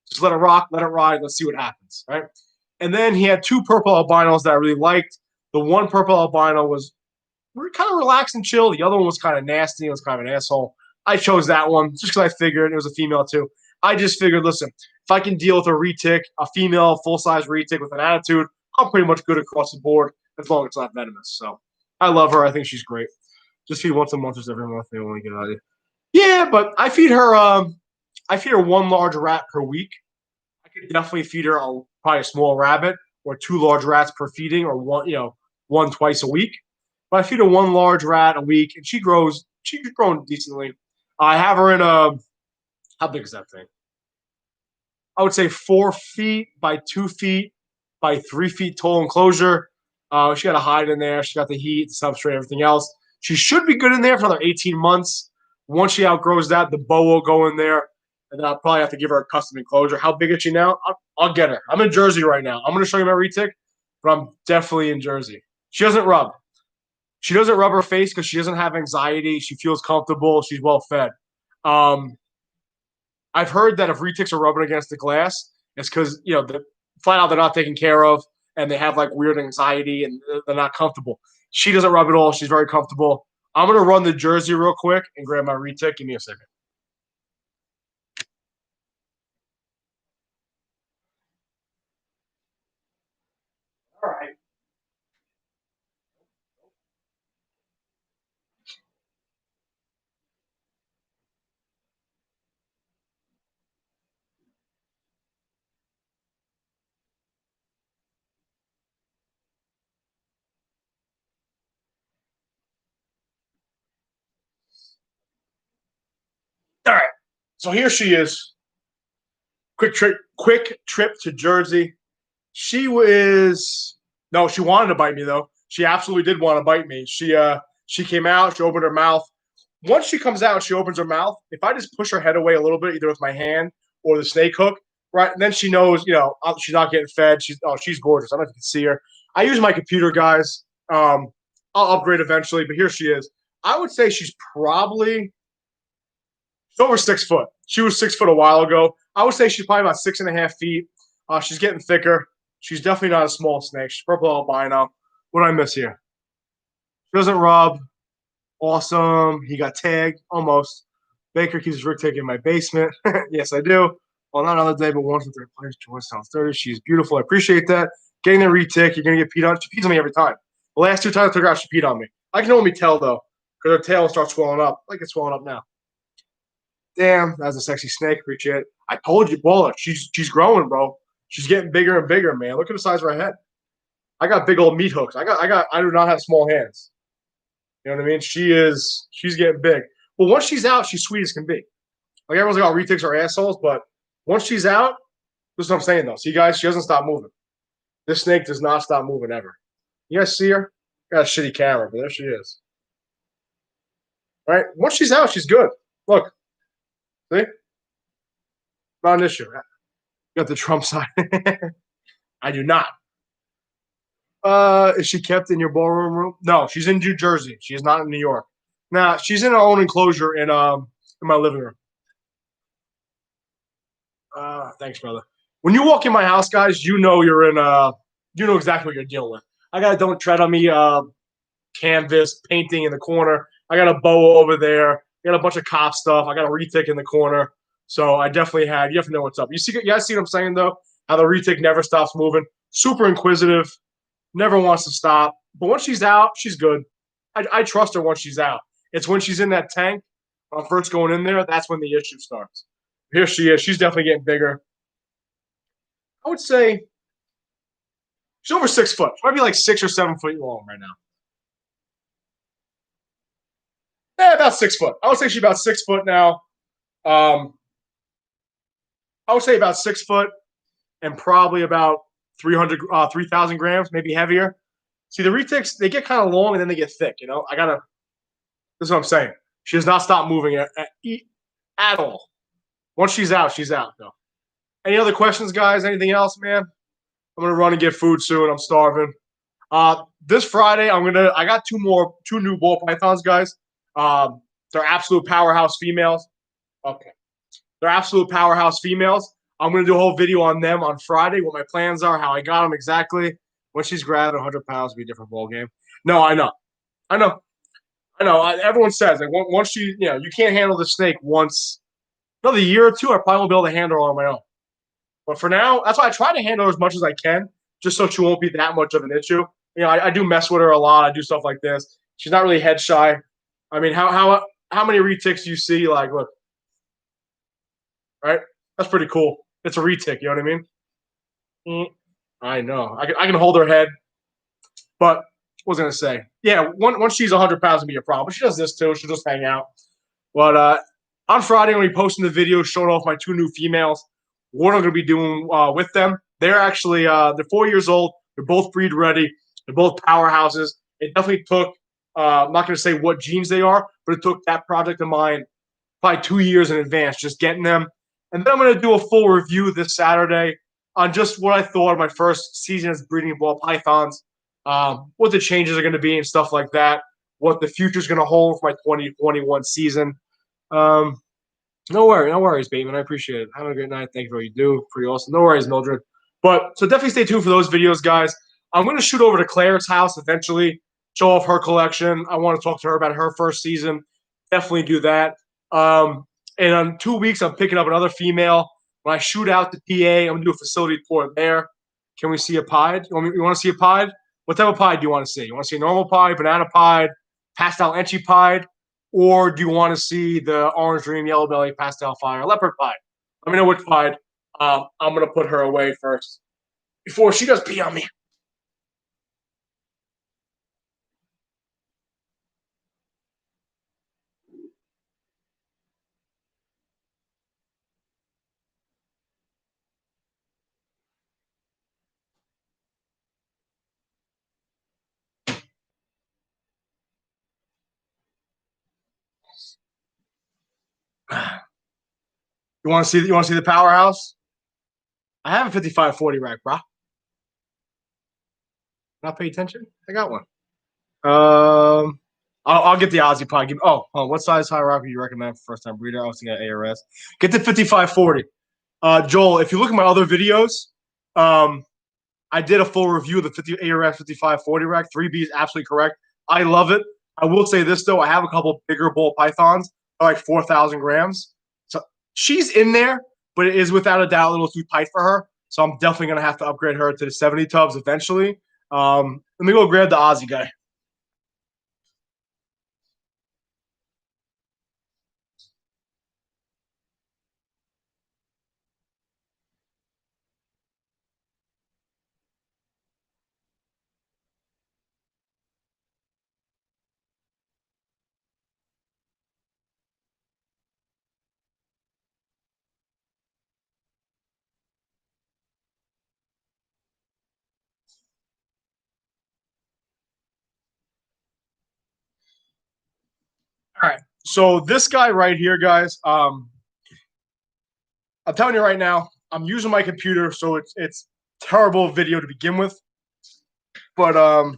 Just let it rock, let it ride. Let's see what happens, right? And then he had 2 purple albinos that I really liked. The one purple albino was kind of relaxed and chill. The other one was kind of nasty. It was kind of an asshole. I chose that one just because I figured it was a female too. I just figured, listen, if I can deal with a retic, a female full-size retic with an attitude, I'm pretty much good across the board as long as it's not venomous. So I love her. I think she's great. Just feed once a month or every month. They want to get out of it. Yeah, but I feed her. I feed her 1 large rat per week. I could definitely feed her probably a small rabbit or 2 large rats per feeding, or one twice a week. But I feed her 1 large rat a week, and she grows. She's grown decently. I have her in how big is that thing? I would say 4 feet by 2 feet by 3 feet tall enclosure. She got a hide in there. She got the heat, the substrate, everything else. She should be good in there for another 18 months. Once she outgrows that, the boa will go in there, and then I'll probably have to give her a custom enclosure. How big is she now? I'll get her. I'm in Jersey right now. I'm going to show you my retic, but I'm definitely in Jersey. She doesn't rub. She doesn't rub her face because she doesn't have anxiety. She feels comfortable. She's well fed. I've heard that if retics are rubbing against the glass, it's because flat out they're not taken care of and they have like weird anxiety and they're not comfortable. She doesn't rub at all. She's very comfortable. I'm gonna run the Jersey real quick and grab my retic. Give me a second. All right. All right. So here she is. Quick trip to Jersey. She was no, she wanted to bite me though. She absolutely did want to bite me. She came out, she opened her mouth. Once she comes out and she opens her mouth, if I just push her head away a little bit, either with my hand or the snake hook, right, then she knows, she's not getting fed. She's gorgeous. I don't know if you can see her. I use my computer, guys. I'll upgrade eventually, but here she is. I would say she's over 6 foot. She was 6 foot a while ago. I would say she's probably about 6.5 feet. She's getting thicker. She's definitely not a small snake. She's purple albino. What did I miss here? She doesn't rub. Awesome. He got tagged. Almost. Baker keeps his retic in my basement. Yes, I do. Well, not another day, but once with their players. Joy sounds 30. She's beautiful. I appreciate that. Getting the retic, you're going to get peed on. She pees on me every time. The last 2 times I took her out, she peed on me. I can only tell, though, because her tail will start swelling up. Like it's swelling up now. Damn, that's a sexy snake. Appreciate it. I told you, Bola, she's growing, bro. She's getting bigger and bigger, man. Look at the size of her head. I got big old meat hooks. I do not have small hands. You know what I mean? She's getting big. But once she's out, she's sweet as can be. Like everyone's like, oh, retics are assholes, but once she's out, this is what I'm saying though. See, guys, she doesn't stop moving. This snake does not stop moving ever. You guys see her? Got a shitty camera, but there she is. All right. Once she's out, she's good. Look, see? Not an issue. You got the Trump side. I do not. Is she kept in your ballroom room? No, she's in New Jersey. She is not in New York. Nah, she's in her own enclosure in my living room. Thanks, brother. When you walk in my house, guys, you know you're in you know exactly what you're dealing with. I got a don't tread on me canvas painting in the corner. I got a boa over there. I got a bunch of cop stuff. I got a retic in the corner. So I definitely had. You have to know what's up. You guys see what I'm saying though? How the retic never stops moving. Super inquisitive. Never wants to stop. But once she's out, she's good. I trust her once she's out. It's when she's in that tank, first going in there, that's when the issue starts. Here she is. She's definitely getting bigger. I would say she's over 6 foot. She might be like 6 or 7 foot long right now. Yeah, about 6 foot. I would say she's about 6 foot now. Um, I would say about 6 foot and probably about 3,000 grams, maybe heavier. See, the retics, they get kind of long and then they get thick, you know? This is what I'm saying. She does not stop moving at all. Once she's out, though. Any other questions, guys? Anything else, man? I'm gonna run and get food soon. I'm starving. This Friday, I got two new ball pythons, guys. They're absolute powerhouse females. Okay. They're absolute powerhouse females. I'm gonna do a whole video on them on Friday, what my plans are, how I got them exactly. When she's grabbed 100 pounds, it'll be a different ball game. No, I know. I know. I know. Everyone says like once you can't handle the snake once. Another year or two, I probably won't be able to handle her on my own. But for now, that's why I try to handle her as much as I can, just so she won't be that much of an issue. You know, I do mess with her a lot. I do stuff like this. She's not really head shy. I mean, how many retics do you see? Like, look, right? That's pretty cool. It's a retic. You know what I mean? I know. I can hold her head, but what was I gonna say? Yeah, once she's 100 pounds, it'll be a problem. But she does this too. She'll just hang out. But on Friday, I'm going to be posting the video showing off my two new females. What I'm going to be doing with them. They're actually they're 4 years old. They're both breed ready. They're both powerhouses. It definitely took. I'm not going to say what genes they are, but it took that project of mine probably 2 years in advance, just getting them. And then I'm going to do a full review this Saturday on just what I thought of my first season as breeding ball pythons, what the changes are going to be and stuff like that, what the future is going to hold for my 2021 season. No worries, Bateman. I appreciate it. Have a great night. Thank you for what you do. Pretty awesome. No worries, Mildred. But so definitely stay tuned for those videos, guys. I'm going to shoot over to Claire's house eventually, show off her collection. I want to talk to her about her first season. Definitely do that. And on 2 weeks, I'm picking up another female. When I shoot out the PA, I'm going to do a facility tour there. Can we see a pied? You want to see a pied? What type of pied do you want to see? You want to see a normal pied, banana pied, pastel enchi pied? Or do you want to see the orange dream, yellow belly, pastel fire, leopard pied? Let me know which pied. I'm going to put her away first before she does pee on me. You want to see the powerhouse? I have a 5540 rack, bro. Not pay attention? I got one. I'll get the Aussie pod. What size hierarchy do you recommend for first time breeder? I was thinking ARS. Get the 5540. Joel, if you look at my other videos, I did a full review of the ARS 5540 rack. 3B is absolutely correct. I love it. I will say this though, I have a couple bigger ball pythons, like 4,000 grams. So she's in there, but it is without a doubt a little too tight for her. So I'm definitely gonna have to upgrade her to the 70 tubs eventually. Let me go grab the Aussie guy. So this guy right here, guys, I'm telling you right now, I'm using my computer, so it's terrible video to begin with. But oh,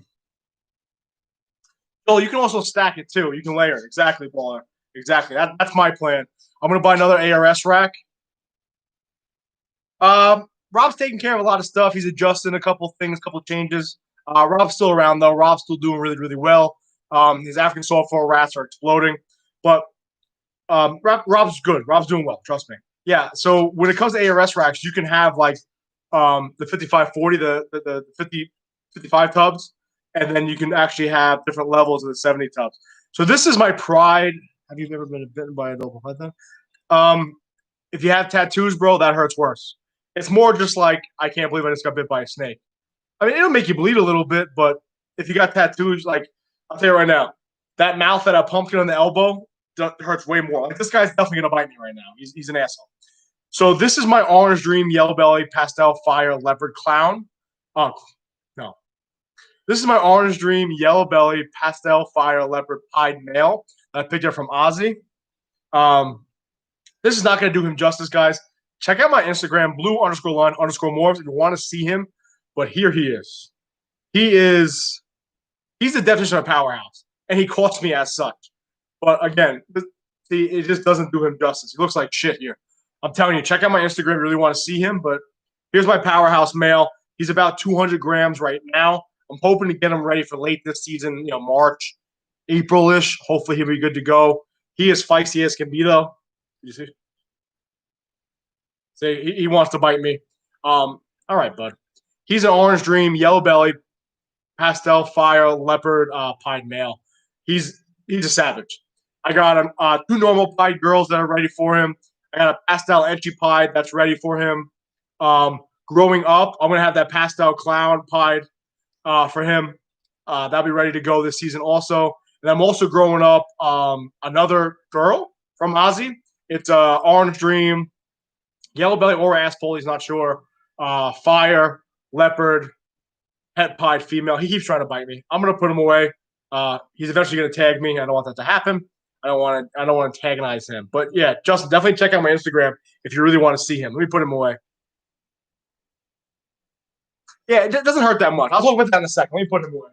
you can also stack it too. You can layer it. Exactly, baller. Exactly. That's my plan. I'm gonna buy another ARS rack. Rob's taking care of a lot of stuff. He's adjusting a couple things, a couple changes. Rob's still around though. Rob's still doing really, really well. His African softball rats are exploding, but Rob's good. Rob's doing well. Trust me. Yeah. So when it comes to ARS racks, you can have like the 5540, the 50, 55 tubs, and then you can actually have different levels of the 70 tubs. So this is my pride. Have you ever been bitten by a noble python? If you have tattoos, bro, that hurts worse. It's more just like, I can't believe I just got bit by a snake. I mean, it'll make you bleed a little bit, but if you got tattoos, like, I'll tell you right now, that mouth that I pumpkin on the elbow hurts way more. Like, this guy's definitely going to bite me right now. He's an asshole. So this is my Orange Dream Yellow Belly Pastel Fire Leopard Clown. Oh, no. This is my Orange Dream Yellow Belly Pastel Fire Leopard Pied Male that I picked up from Ozzy. This is not going to do him justice, guys. Check out my Instagram, blue_line_morphs, if you want to see him. But here he is. He's the definition of a powerhouse, and he courts me as such. But again, see, it just doesn't do him justice. He looks like shit here. I'm telling you, check out my Instagram if you really want to see him. But here's my powerhouse male. He's about 200 grams right now. I'm hoping to get him ready for late this season, March, April-ish. Hopefully he'll be good to go. He is feisty as can be, though. You see? See, he wants to bite me. All right, bud. He's an Orange Dream, Yellow Belly, Pastel Fire, Leopard, Pied Male. He's a savage. I got him 2 normal pied girls that are ready for him. I got a pastel entry pied that's ready for him. Growing up, I'm gonna have that pastel clown pied for him. That'll be ready to go this season also. And I'm also growing up another girl from Ozzy. It's Orange Dream, Yellow Belly or Asshole, he's not sure. Fire, Leopard, pet pied female. He keeps trying to bite me. I'm gonna put him away. He's eventually gonna tag me. I don't want that to happen. I don't want to antagonize him. But yeah, Justin, definitely check out my Instagram if you really want to see him. Let me put him away. Yeah, it doesn't hurt that much. I'll talk about that in a second. Let me put him away.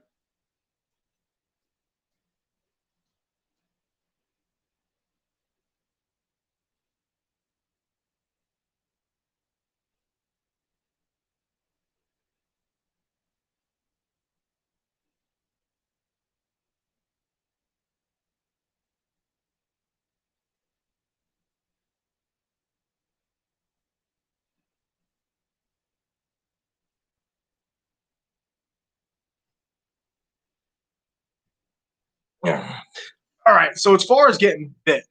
Yeah. All right. So as far as getting bit,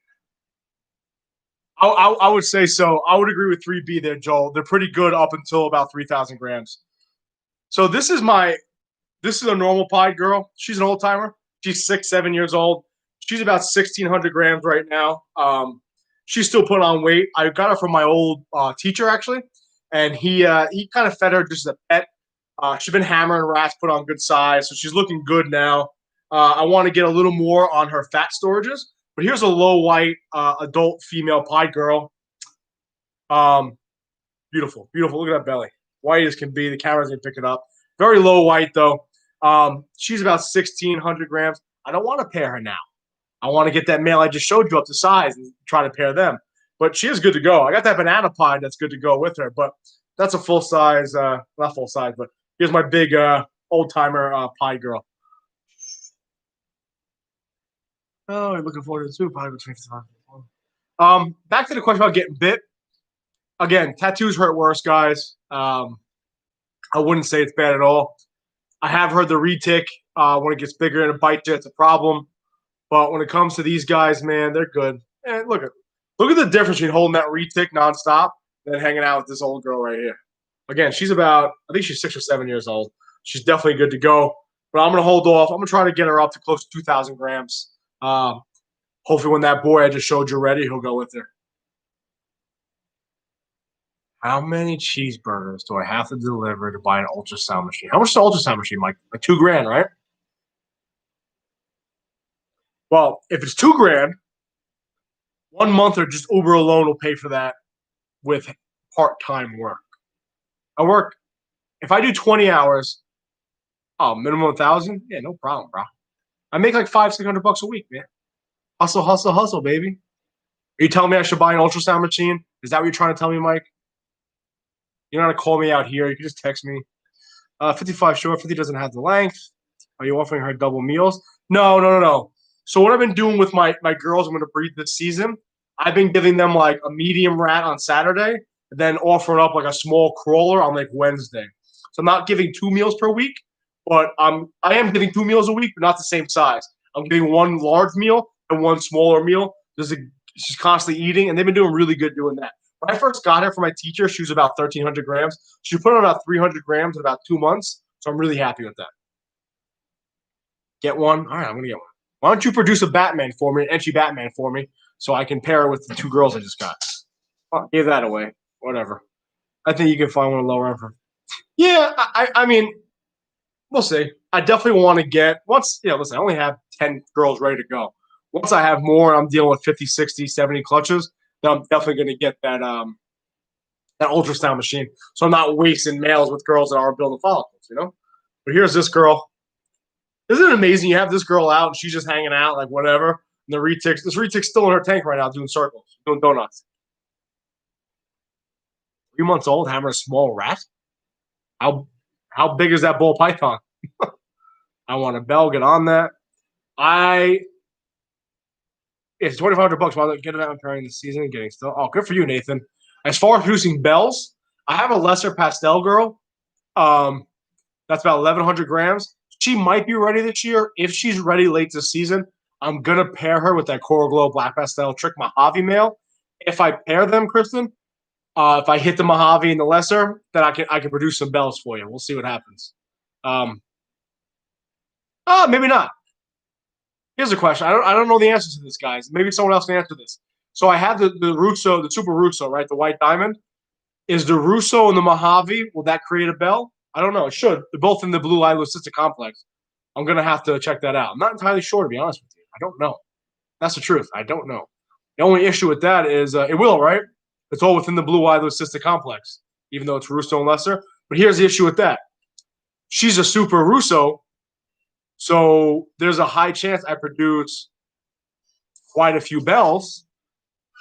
I would say so. I would agree with 3B there, Joel. They're pretty good up until about 3,000 grams. So this is a normal pied girl. She's an old timer. She's 6, 7 years old. She's about 1,600 grams right now. She's still putting on weight. I got her from my old teacher actually, and he kind of fed her just as a pet. She's been hammering rats, put on good size, so she's looking good now. I want to get a little more on her fat storages, but here's a low white adult female pied girl. Beautiful, beautiful. Look at that belly, white as can be. The camera's gonna pick it up. Very low white though. She's about 1,600 grams. I don't want to pair her now. I want to get that male I just showed you up to size and try to pair them. But she is good to go. I got that banana pie that's good to go with her. But that's a full size, not full size, but here's my big old timer pie girl. Oh, you're looking forward to it too. Probably between 5. Back to the question about getting bit. Again, tattoos hurt worse, guys. I wouldn't say it's bad at all. I have heard the retic when it gets bigger and it bites you, it's a problem. But when it comes to these guys, man, they're good. And look at the difference between holding that retic nonstop and then hanging out with this old girl right here. Again, she's about, I think she's 6 or 7 years old. She's definitely good to go. But I'm going to hold off. I'm going to try to get her up to close to 2,000 grams. Hopefully when that boy I just showed you ready, he'll go with her. How many cheeseburgers do I have to deliver to buy an ultrasound machine? How much is an ultrasound machine, Mike? Like $2,000, right? Well, if it's $2,000, 1 month or just Uber alone will pay for that with part-time work. I work if I do 20 hours, oh, minimum 1,000. Yeah, no problem, bro. I make like 500-600 bucks a week, man. Hustle, hustle, hustle, baby. Are you telling me I should buy an ultrasound machine? Is that what you're trying to tell me, Mike? You're not gonna call me out here. You can just text me. 55 short. 50 doesn't have the length. Are you offering her double meals? No, no, no, no. So what I've been doing with my girls, I'm going to breed this season. I've been giving them like a medium rat on Saturday, and then offering up like a small crawler on like Wednesday. So I'm not giving 2 meals per week, but I am giving 2 meals a week, but not the same size. I'm giving one large meal and one smaller meal. She's constantly eating, and they've been doing really good doing that. When I first got her from my teacher, she was about 1,300 grams. She put on about 300 grams in about 2 months. So I'm really happy with that. Get one? All right, I'm going to get one. Why don't you produce a Batman for me, an Enchi Batman for me, so I can pair it with the 2 girls I just got? Oh, give that away. Whatever. I think you can find one lower end for. Yeah, I mean, we'll see. I definitely want to get, listen, I only have 10 girls ready to go. Once I have more, I'm dealing with 50, 60, 70 clutches, then I'm definitely going to get that ultrasound machine. So I'm not wasting males with girls that aren't building follicles, But here's this girl. Isn't it amazing? You have this girl out and she's just hanging out, like whatever. And this retic's still in her tank right now doing circles, doing donuts. 3 months old, having a small rat? How big is that ball python? I want a bell, get on that. It's 2,500 bucks while they're getting out and pairing this season and getting still. Oh, good for you, Nathan. As far as producing bells, I have a lesser pastel girl. That's about 1,100 grams. She might be ready this year. If she's ready late this season, I'm gonna pair her with that Coral Glow Black Pastel Trick Mojave male. If I pair them, Kristen, if I hit the Mojave and the lesser, then I can produce some bells for you. We'll see what happens. Maybe not. Here's a question. I don't know the answer to this, guys. Maybe someone else can answer this. So I have the Russo, the Super Russo, right? The white diamond. Is the Russo and the Mojave, will that create a bell? I don't know. It should. They're both in the blue eye leucistic complex. I'm going to have to check that out. I'm not entirely sure, to be honest with you. I don't know. That's the truth. I don't know. The only issue with that is it will, right? It's all within the blue eye leucistic complex, even though it's Russo and lesser. But here's the issue with that. She's a Super Russo, so there's a high chance I produce quite a few bells,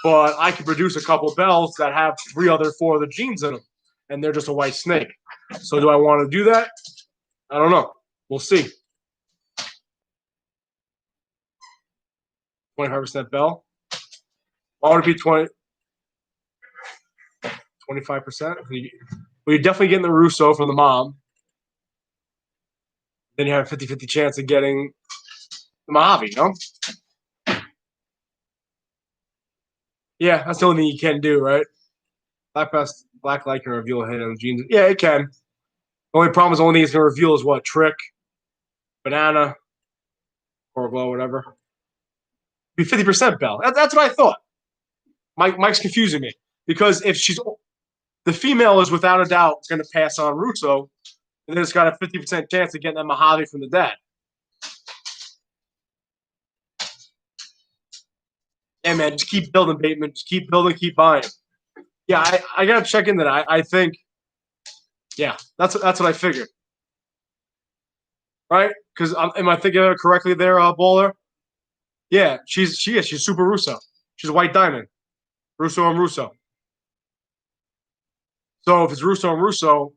but I can produce a couple bells that have 4 other genes in them, and they're just a white snake. So do I want to do that? I don't know. We'll see. 25% bell. Why would it be 25%? Well, you're definitely getting the Russo from the mom. Then you have a 50-50 chance of getting the Mojave, Yeah, that's the only thing you can do, right? Black light can reveal hidden genes. Yeah, it can. The only problem is the only thing it's going to reveal is what? Trick, banana, or glow, whatever. Be 50% bell. That's what I thought. Mike's confusing me because if the female is without a doubt going to pass on Russo, and then it's got a 50% chance of getting that Mojave from the dad. Yeah, man, just keep building, Bateman. Just keep building, keep buying. Yeah, I got to check into that. I think, yeah, that's what I figured. Right? Because am I thinking of it correctly there, Bowler? Yeah, she's Super Russo. She's a white diamond. Russo and Russo. So if it's Russo and Russo,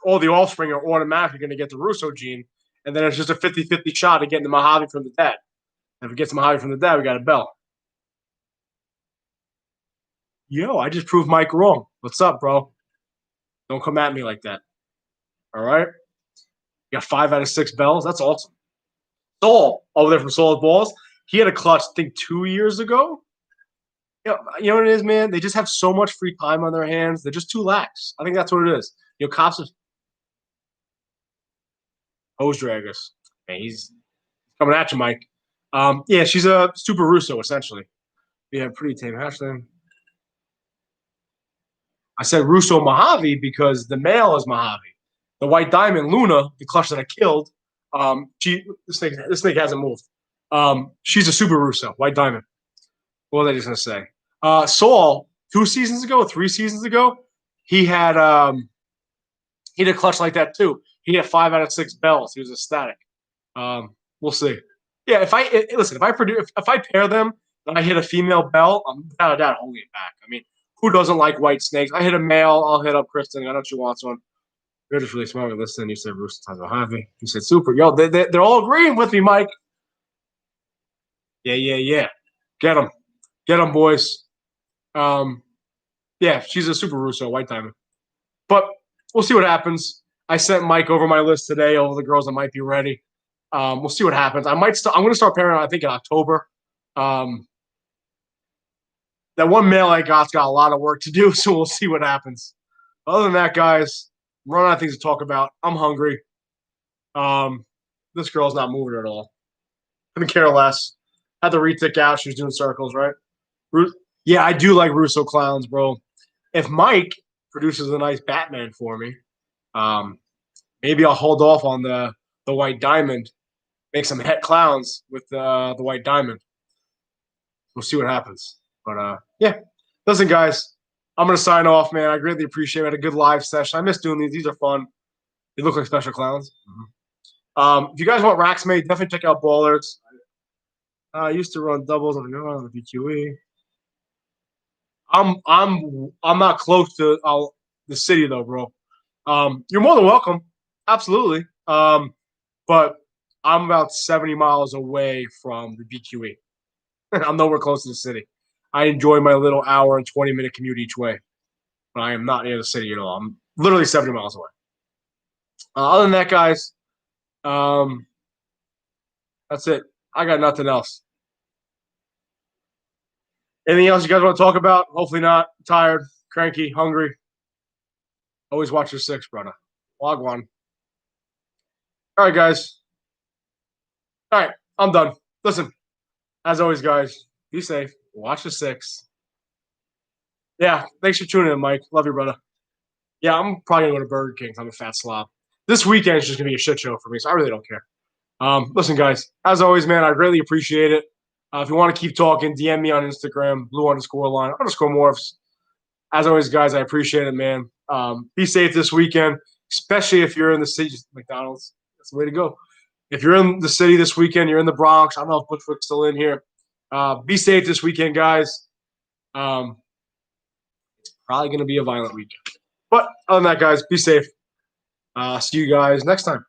all the offspring are automatically going to get the Russo gene, and then it's just a 50-50 shot of getting the Mojave from the dad. If it gets the Mojave from the dad, we got a bell. Yo, I just proved Mike wrong. What's up, bro? Don't come at me like that. All right? You got 5 out of 6 bells. That's awesome. Saul, over there from Solid Balls, he had a clutch, I think, 2 years ago. You know what it is, man? They just have so much free time on their hands. They're just too lax. I think that's what it is. Cops are hose draggers. Man, he's coming at you, Mike. Yeah, she's a Super Russo, essentially. We have pretty tame hatchling. I said Russo Mojave because the male is Mojave. The white diamond, Luna, the clutch that I killed, this snake hasn't moved. She's a Super Russo, white diamond. What was I just gonna say? Saul 3 seasons ago, he had he did a clutch like that too. He had 5 out of 6 bells. He was ecstatic. We'll see. Yeah, listen, if I pair them and I hit a female bell, I'm without a doubt holding it back. I mean, who doesn't like white snakes? I hit a male, I'll hit up Kristen. I know she wants one. You're just really smart. Listen, you said Rooster times Mojave. You said super. Yo, they're all agreeing with me, Mike. Yeah. Get them, boys. Yeah, she's a super Russo, white diamond. But we'll see what happens. I sent Mike over my list today, all the girls that might be ready. We'll see what happens. I'm going to start pairing, I think, in October. That one mail I got's got a lot of work to do, so we'll see what happens. Other than that, guys, I'm running out of things to talk about. I'm hungry. This girl's not moving at all. I couldn't care less. Had the retic out. She was doing circles, right? Yeah, I do like Russo clowns, bro. If Mike produces a nice Batman for me, maybe I'll hold off on the white diamond, make some het clowns with the white diamond. We'll see what happens. But yeah, listen, guys, I'm gonna sign off, man. I greatly appreciate it. I had a good live session. I miss doing these. These are fun. They look like special clowns. If you guys want racks made, definitely check out Ballers. I used to run doubles on the BQE. I'm not close to the city though, bro. You're more than welcome, absolutely. But I'm about 70 miles away from the BQE. I'm nowhere close to the city. I enjoy my little hour and 20-minute commute each way, but I am not near the city at all. I'm literally 70 miles away. Other than that, guys, that's it. I got nothing else. Anything else you guys want to talk about? Hopefully not. Tired, cranky, hungry. Always watch your 6, brother. Log 1. All right, guys. All right, I'm done. Listen, as always, guys, be safe. Watch the 6. Yeah, thanks for tuning in, Mike. Love you, brother. Yeah, I'm probably going to go to Burger King. I'm a fat slob. This weekend is just going to be a shit show for me, so I really don't care. Listen, guys, as always, man, I greatly appreciate it. If you want to keep talking, DM me on Instagram, blue_line_morphs. As always, guys, I appreciate it, man. Be safe this weekend, especially if you're in the city. McDonald's, that's the way to go. If you're in the city this weekend, you're in the Bronx. I don't know if Butchfoot's still in here. Be safe this weekend, guys. It's probably going to be a violent weekend. But other than that, guys, be safe. See you guys next time.